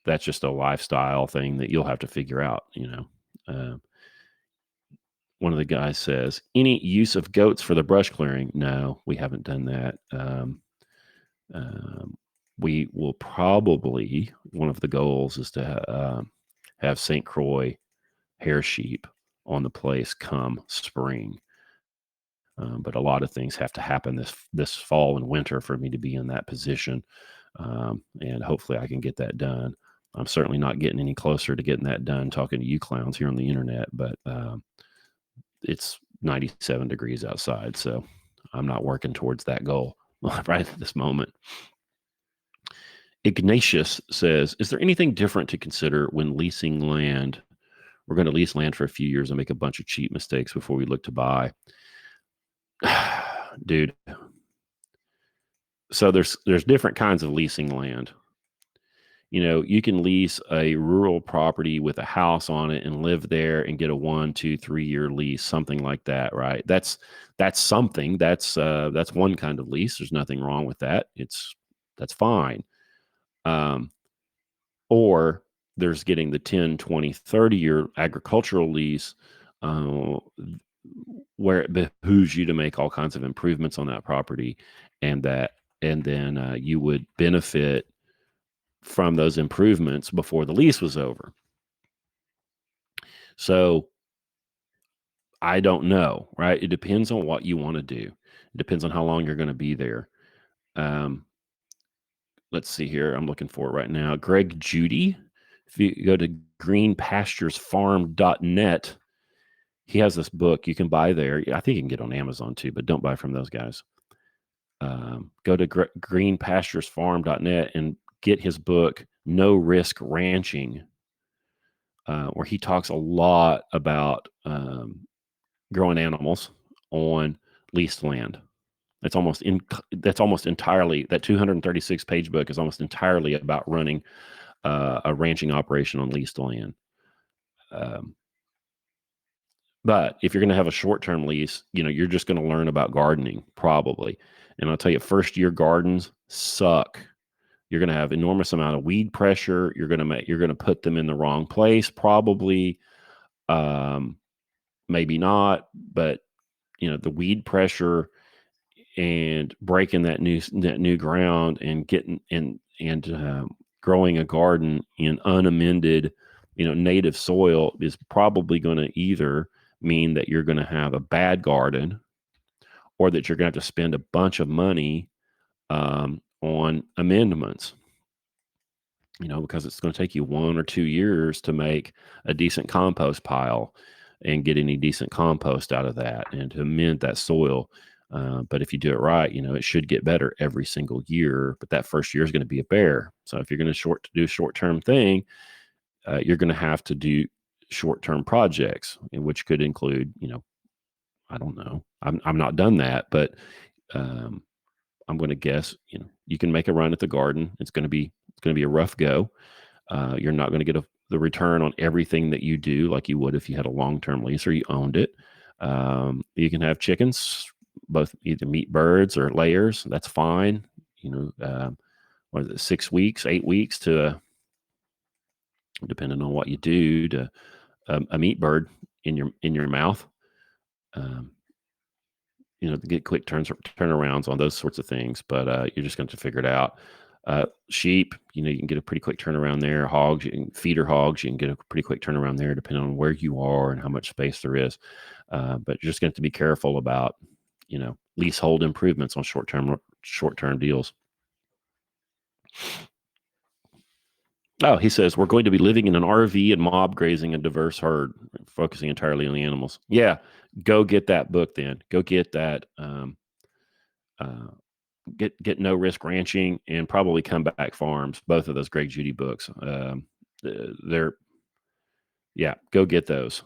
that's just a lifestyle thing that you'll have to figure out, one of the guys says, any use of goats for the brush clearing? No, we haven't done that. We will probably, one of the goals is to have St. Croix hair sheep on the place come spring. But a lot of things have to happen this fall and winter for me to be in that position. And hopefully I can get that done. I'm certainly not getting any closer to getting that done talking to you clowns here on the internet, but it's 97 degrees outside. So I'm not working towards that goal right at this moment. Ignatius says, is there anything different to consider when leasing land? We're going to lease land for a few years and make a bunch of cheap mistakes before we look to buy. Dude. So there's different kinds of leasing land. You can lease a rural property with a house on it and live there and get a 1, 2, 3 year lease, something like that, right? That's something. That's one kind of lease. There's nothing wrong with that. That's fine. Or there's getting the 10, 20, 30 year agricultural lease, where it behooves you to make all kinds of improvements on that property, and then you would benefit from those improvements before the lease was over. So I don't know, right? It depends on what you want to do. It depends on how long you're going to be there. Let's see here. I'm looking for it right now. Greg Judy. If you go to greenpasturesfarm.net, he has this book you can buy there. I think you can get on Amazon too, but don't buy from those guys. Go to greenpasturesfarm.net and get his book, No Risk Ranching, where he talks a lot about growing animals on leased land. That's almost entirely, that 236 page book is almost entirely about running a ranching operation on leased land. But if you're going to have a short-term lease, you're just going to learn about gardening probably. And I'll tell you, first-year gardens suck. You're going to have enormous amount of weed pressure. You're going to put them in the wrong place probably. Maybe not, but the weed pressure and breaking that new ground and getting and growing a garden in unamended, native soil is probably going to either mean that you're going to have a bad garden, or that you're going to have to spend a bunch of money on amendments. Because it's going to take you 1 or 2 years to make a decent compost pile and get any decent compost out of that and to amend that soil. But if you do it right, it should get better every single year. But that first year is going to be a bear. So if you're going to do a short-term thing, you're going to have to do short-term projects, which could include, I don't know. I'm not done that, but I'm going to guess, you can make a run at the garden. It's going to be a rough go. You're not going to get the return on everything that you do like you would if you had a long-term lease or you owned it. You can have chickens, both either meat birds or layers. That's fine. What is it, 6 weeks, 8 weeks to, depending on what you do, to a meat bird in your mouth. To get quick turnarounds on those sorts of things, but you're just going to figure it out. Sheep, you can get a pretty quick turnaround there. Hogs, feeder hogs, you can get a pretty quick turnaround there, depending on where you are and how much space there is. But you're just going to have to be careful about, leasehold improvements on short-term deals. Oh, he says, we're going to be living in an RV and mob grazing a diverse herd, focusing entirely on the animals. Yeah, go get that book then. Go get that. Get No Risk Ranching and probably Come Back Farms. Both of those Greg Judy books. Go get those.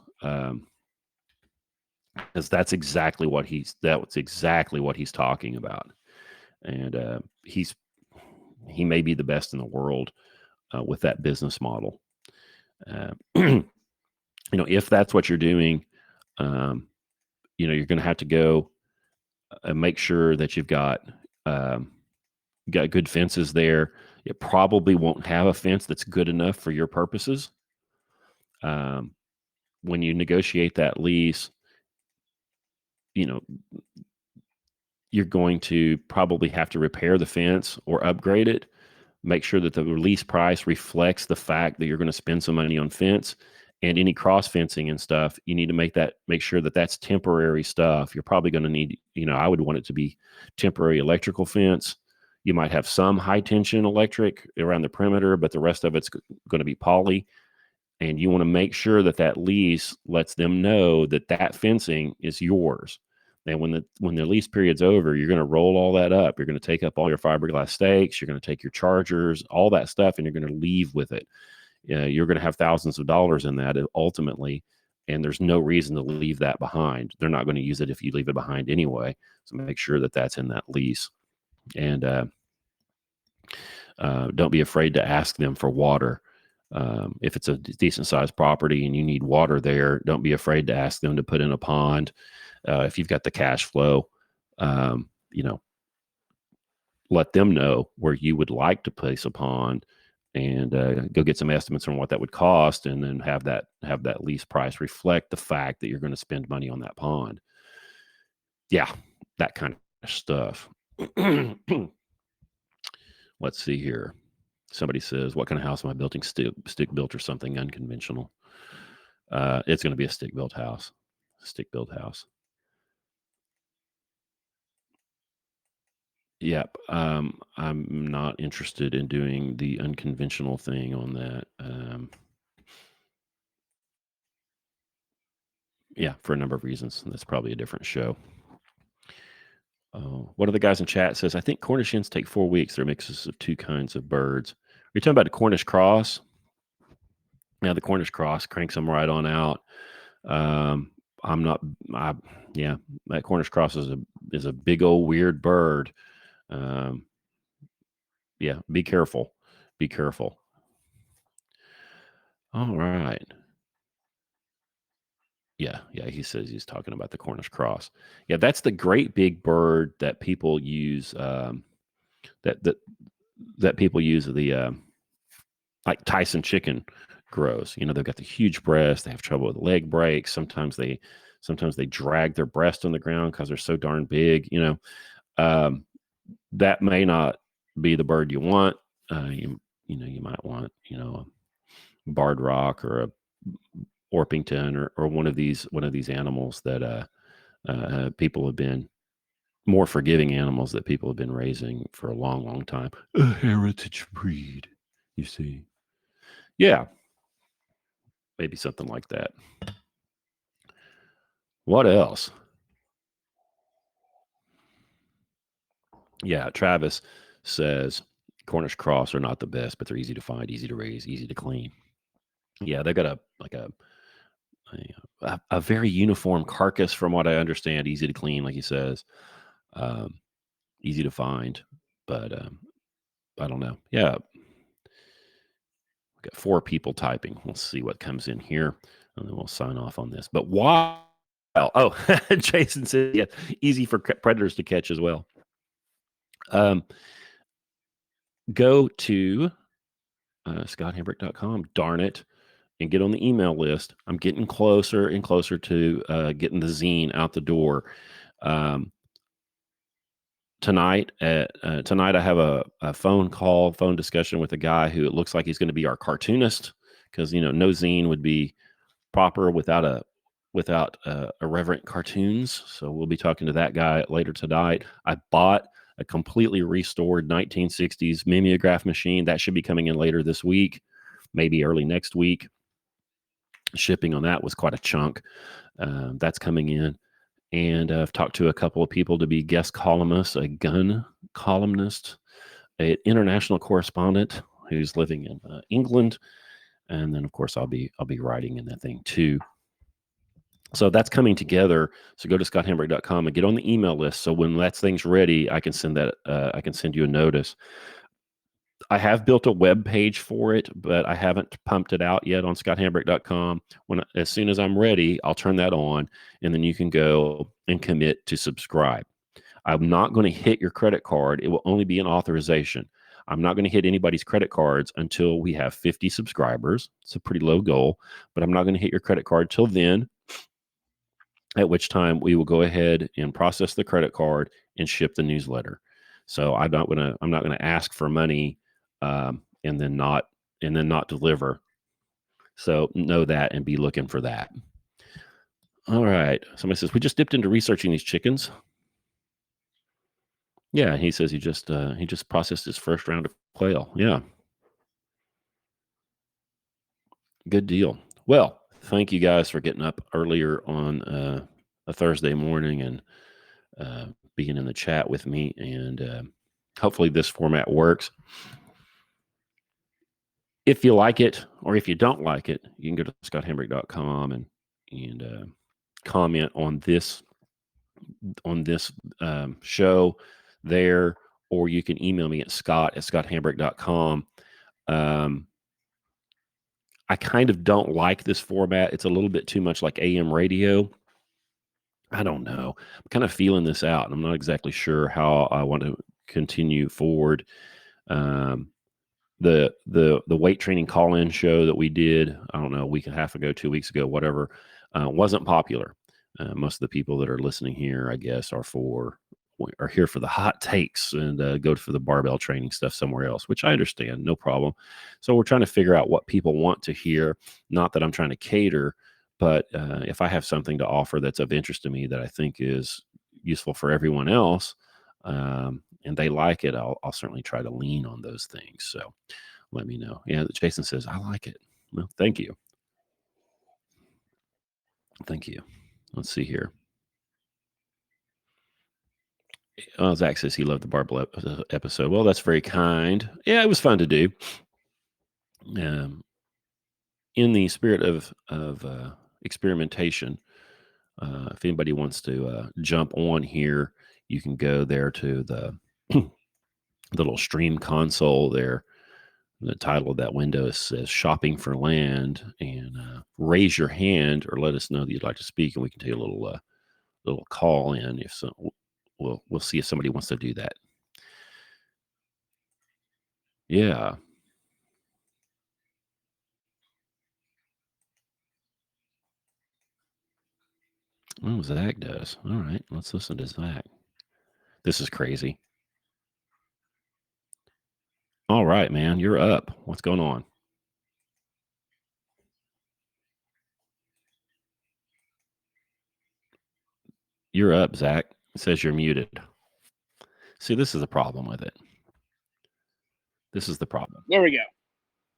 Because that's exactly what he's talking about. And he may be the best in the world with that business model. if that's what you're doing, um, you're going to have to go and make sure that um, you've got good fences there. It probably won't have a fence that's good enough for your purposes. Um, when you negotiate that lease, you know, you're going to probably have to repair the fence or upgrade it. Make sure that the release price reflects the fact that you're going to spend some money on fence, and any cross fencing and stuff. You need to make sure that that's temporary stuff. You're probably going to need, I would want it to be temporary electrical fence. You might have some high tension electric around the perimeter, but the rest of it's going to be poly. And you want to make sure that that lease lets them know that that fencing is yours. And when the lease period's over, you're going to roll all that up. You're going to take up all your fiberglass stakes. You're going to take your chargers, all that stuff, and you're going to leave with it. You're going to have thousands of dollars in that ultimately, and there's no reason to leave that behind. They're not going to use it if you leave it behind anyway. So make sure that that's in that lease. And don't be afraid to ask them for water. If it's a decent sized property and you need water there, don't be afraid to ask them to put in a pond. If you've got the cash flow, um, you know, let them know where you would like to place a pond, and go get some estimates on what that would cost, and then have that lease price reflect the fact that you're going to spend money on that pond. Yeah, that kind of stuff. Let's see here. Somebody says, "What kind of house am I building? Stick built or something unconventional?" It's going to be a stick built house. Stick built house. Yep. I'm not interested in doing the unconventional thing on that. Yeah, for a number of reasons. That's probably a different show. One of the guys in chat says, "I think Cornish hens take 4 weeks. They're mixes of two kinds of birds." Are you talking about the Cornish cross? Yeah, the Cornish cross cranks them right on out. Um, I'm not. I Yeah, that Cornish cross is a big old weird bird. Um, yeah, be careful. Be careful. All right. Yeah, yeah. He says he's talking about the Cornish cross. Yeah, that's the great big bird that people use. That that that people use like Tyson chicken grows. They've got the huge breast. They have trouble with leg breaks. Sometimes they drag their breast on the ground because they're so darn big. Um, that may not be the bird you want. You might want a barred rock or a Orpington or one of these animals that people have been more forgiving animals that people have been raising for a long, long time. A heritage breed, you see. Yeah, maybe something like that. What else? Yeah, Travis says Cornish cross are not the best, but they're easy to find, easy to raise, easy to clean. Yeah, they've got a very uniform carcass, from what I understand, easy to clean, like he says, um, easy to find, but I don't know. Yeah, we've got 4 people typing. We'll see what comes in here, and then we'll sign off on this. But why? Oh, Jason said, yeah, easy for predators to catch as well. Go to scotthambrick.com, darn it, and get on the email list. I'm getting closer and closer to getting the zine out the door. Um, tonight I have a phone discussion with a guy who it looks like he's going to be our cartoonist, because no zine would be proper without irreverent cartoons. So we'll be talking to that guy later tonight. I bought a completely restored 1960s mimeograph machine that should be coming in later this week, maybe early next week. Shipping on that was quite a chunk. That's coming in. And I've talked to a couple of people to be guest columnists, a gun columnist, an international correspondent who's living in England, and then of course I'll be writing in that thing too. So that's coming together. So go to scotthambrick.com and get on the email list. So when that thing's ready, I can send you a notice. I have built a web page for it, but I haven't pumped it out yet on scotthambrick.com. As soon as I'm ready, I'll turn that on, and then you can go and commit to subscribe. I'm not going to hit your credit card. It will only be an authorization. I'm not going to hit anybody's credit cards until we have 50 subscribers. It's a pretty low goal, but I'm not going to hit your credit card till then, at which time we will go ahead and process the credit card and ship the newsletter. So I'm not gonna ask for money, and then not deliver. So know that and be looking for that. All right. Somebody says we just dipped into researching these chickens. Yeah, he says he just processed his first round of quail. Yeah, good deal. Well, thank you guys for getting up earlier on a Thursday morning and being in the chat with me, and hopefully this format works. If you like it, or if you don't like it, you can go to scotthambrick.com and comment on this show there, or you can email me at scott@scotthambrick.com. I kind of don't like this format. It's a little bit too much like AM radio. I don't know. I'm kind of feeling this out, and I'm not exactly sure how I want to continue forward. Um, the weight training call-in show that we did, I don't know, a week and a half ago, 2 weeks ago, whatever, wasn't popular. Most of the people that are listening here, I guess, are here for the hot takes and go for the barbell training stuff somewhere else, which I understand, no problem. So we're trying to figure out what people want to hear. Not that I'm trying to cater, but if I have something to offer that's of interest to me that I think is useful for everyone else, and they like it, I'll certainly try to lean on those things. So let me know. Yeah, Jason says I like it. Well, thank you. Thank you. Let's see here. Zach says he loved the barbell episode. Well, that's very kind. Yeah, it was fun to do. In the spirit of experimentation, if anybody wants to jump on here, you can go there to the little stream console there. The title of that window says "Shopping for Land," and raise your hand or let us know that you'd like to speak, and we can take a little call in. If so, we'll see if somebody wants to do that. Yeah. Oh, Zach does. All right, let's listen to Zach. This is crazy. All right, man, you're up. What's going on? You're up, Zach. It says you're muted. See, this is the problem with it. This is the problem. There we go.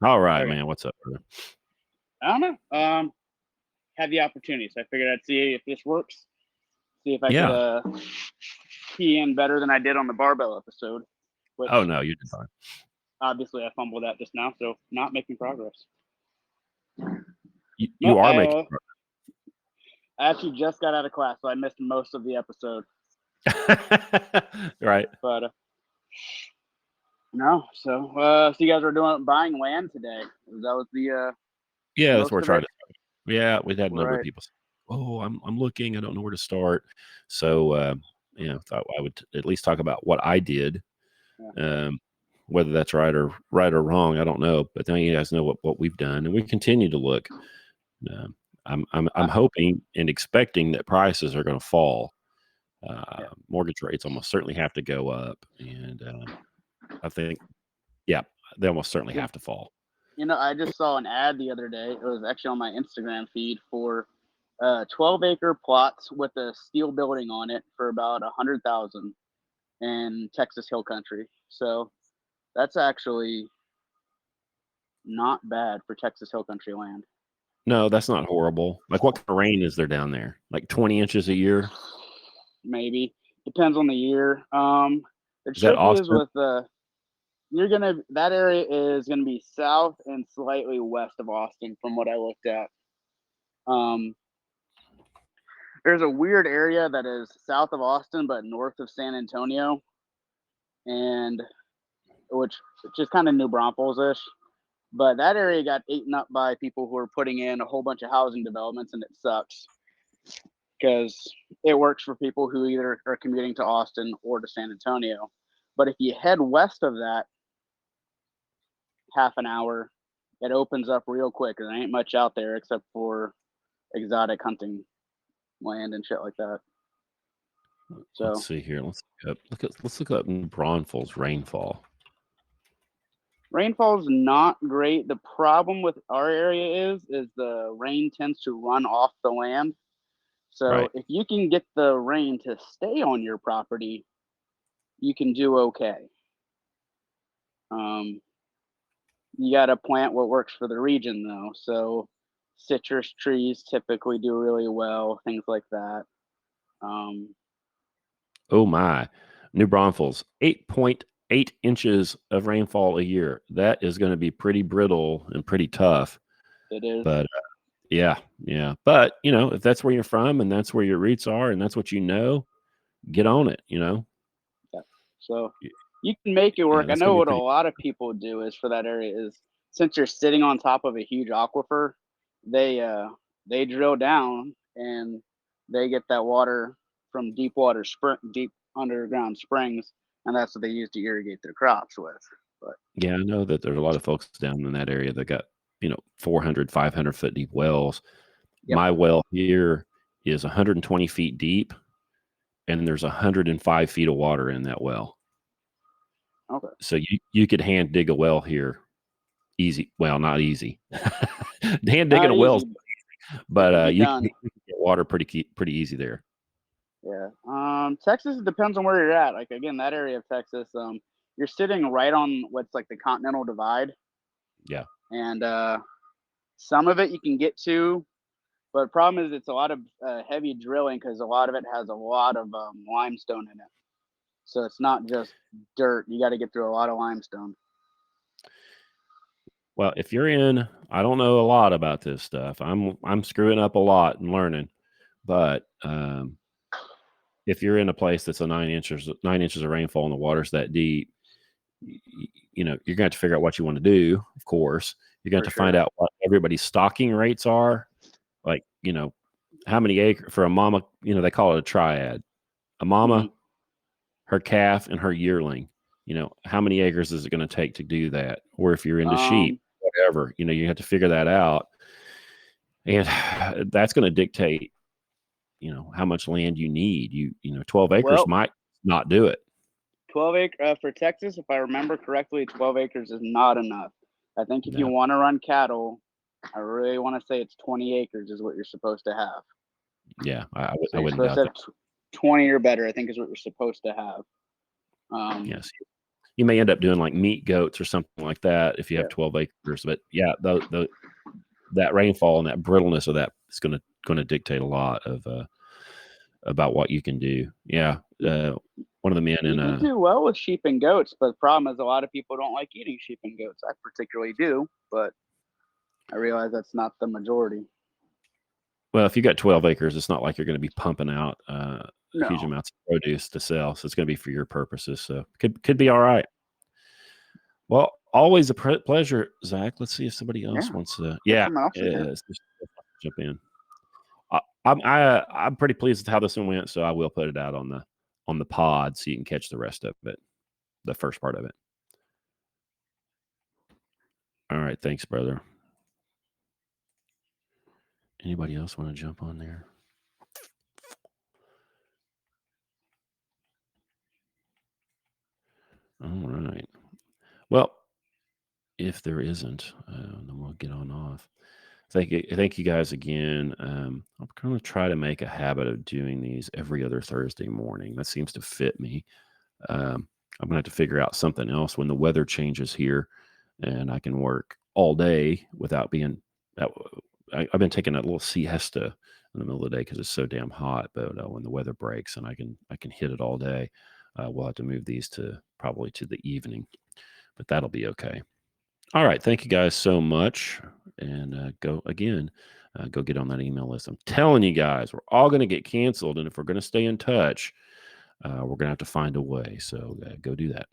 All right, Okay. man. What's up, brother? I don't know. Had the opportunity, so I figured I'd see if this works. See if I could key in better than I did on the barbell episode. Which Oh no, you did fine. obviously I fumbled that just now, so not making progress. You are making progress. I actually just got out of class, so I missed most of the episode. Right. But no, so you guys were buying land today. That was the yeah, that's what we're trying to do. Yeah, we've had a number of Right. people say, "Oh, I'm looking. I don't know where to start." So, thought I would at least talk about what I did. Yeah. Whether that's right or wrong, I don't know. But then you guys know what we've done, and we continue to look. I'm hoping and expecting that prices are going to fall. Mortgage rates almost certainly have to go up, and I think, yeah, they almost certainly have to fall. I just saw an ad the other day. It was actually on my Instagram feed for 12-acre plots with a steel building on it for about $100,000 in Texas Hill Country. So that's actually not bad for Texas Hill Country land. No, that's not horrible. Like, what kind of rain is there down there? Like 20 inches a year? Maybe. Depends on the year. The Is that trick is Austin? with that area is gonna be south and slightly west of Austin from what I looked at. There's a weird area that is south of Austin but north of San Antonio, and which is kind of New Braunfels-ish. But that area got eaten up by people who are putting in a whole bunch of housing developments, and it sucks because it works for people who either are commuting to Austin or to San Antonio. But if you head west of that half an hour, it opens up real quick. There ain't much out there except for exotic hunting land and shit like that. Let's So see here. Let's look up Braunfels Rainfall. rainfall's not great. The problem with our area is the rain tends to run off the land. So Right. if you can get the rain to stay on your property, you can do okay. Um, you got to plant what works for the region, though. So citrus trees typically do really well, things like that. Um, Oh my. New Braunfels, 8.8 inches of rainfall a year. That is going to be pretty brittle and pretty tough. it is. But yeah. But, if that's where you're from and that's where your roots are and that's what get on it, Yeah. So you can make it work. I That's going know to be what a pretty. lot of people do is for that area is since you're sitting on top of a huge aquifer, they drill down and they get that water from deep underground springs, and that's what they use to irrigate their crops with. But Yeah, I know that there's a lot of folks down in that area that got, 400, 500-foot deep wells. yep. My well here is 120 feet deep, and there's 105 feet of water in that well. Okay. So you could hand dig a well here easy. Well, not easy. Hand digging Not a well, easy, but it can but be you done. can get water pretty easy there. Yeah. Texas depends on where you're at. Like again, that area of Texas, you're sitting right on what's like the Continental Divide, Yeah. and some of it you can get to, but the problem is it's a lot of heavy drilling because a lot of it has a lot of limestone in it. So it's not just dirt. You got to get through a lot of limestone. Well, if you're in, I don't know a lot about this stuff. I'm screwing up a lot and learning, but if you're in a place that's a 9 inches of rainfall and the water's that deep, you're going to have to figure out what you want to do. Of course, you're going to For have to find sure. out what everybody's stocking rates are. Like, how many acres for a mama, they call it a triad. A Hmm. mama, her calf, and her yearling. How many acres is it going to take to do that? Or if you're into sheep, Um, whatever, you have to figure that out. And that's going to dictate, how much land you need. 12 acres well, might not do it. 12 acre for Texas, if I remember correctly, 12 acres is not enough. I think if you No. want to run cattle, I really want to say it's 20 acres is what you're supposed to have. Yeah, So I you're wouldn't supposed doubt to that. have 20 or better, I think is what you're supposed to have. Yes. You may end up doing like meat goats or something like that if you have Yeah. 12 acres. But yeah, that rainfall and that brittleness of that is going to dictate a lot of about what you can do. Yeah. One of the men You in can do well with sheep and goats, but the problem is a lot of people don't like eating sheep and goats. I particularly do, but I realize that's not the majority. well, if you got 12 acres, it's not like you're going to be pumping out huge No. amounts of produce to sell. So it's going to be for your purposes. So could be all right. Well, always a pleasure, Zach. Let's see if somebody else Yeah. wants to. Get Yeah, someone else in here. jump in. I'm pretty pleased with how this one went, so I will put it out on the pod so you can catch the rest of it, the first part of it. All right, thanks, brother. Anybody else want to jump on there? All right. Well, if there isn't, then we'll get on off. Thank you guys again. I'm going to try to make a habit of doing these every other Thursday morning. That seems to fit me. I'm going to have to figure out something else when the weather changes here, and I can work all day without being. I've been taking a little siesta in the middle of the day because it's so damn hot. But when the weather breaks and I can hit it all day, we'll have to move these to probably to the evening, but that'll be okay. All right. Thank you guys so much. And go get on that email list. I'm telling you guys, we're all going to get canceled. And if we're going to stay in touch, we're going to have to find a way. So go do that.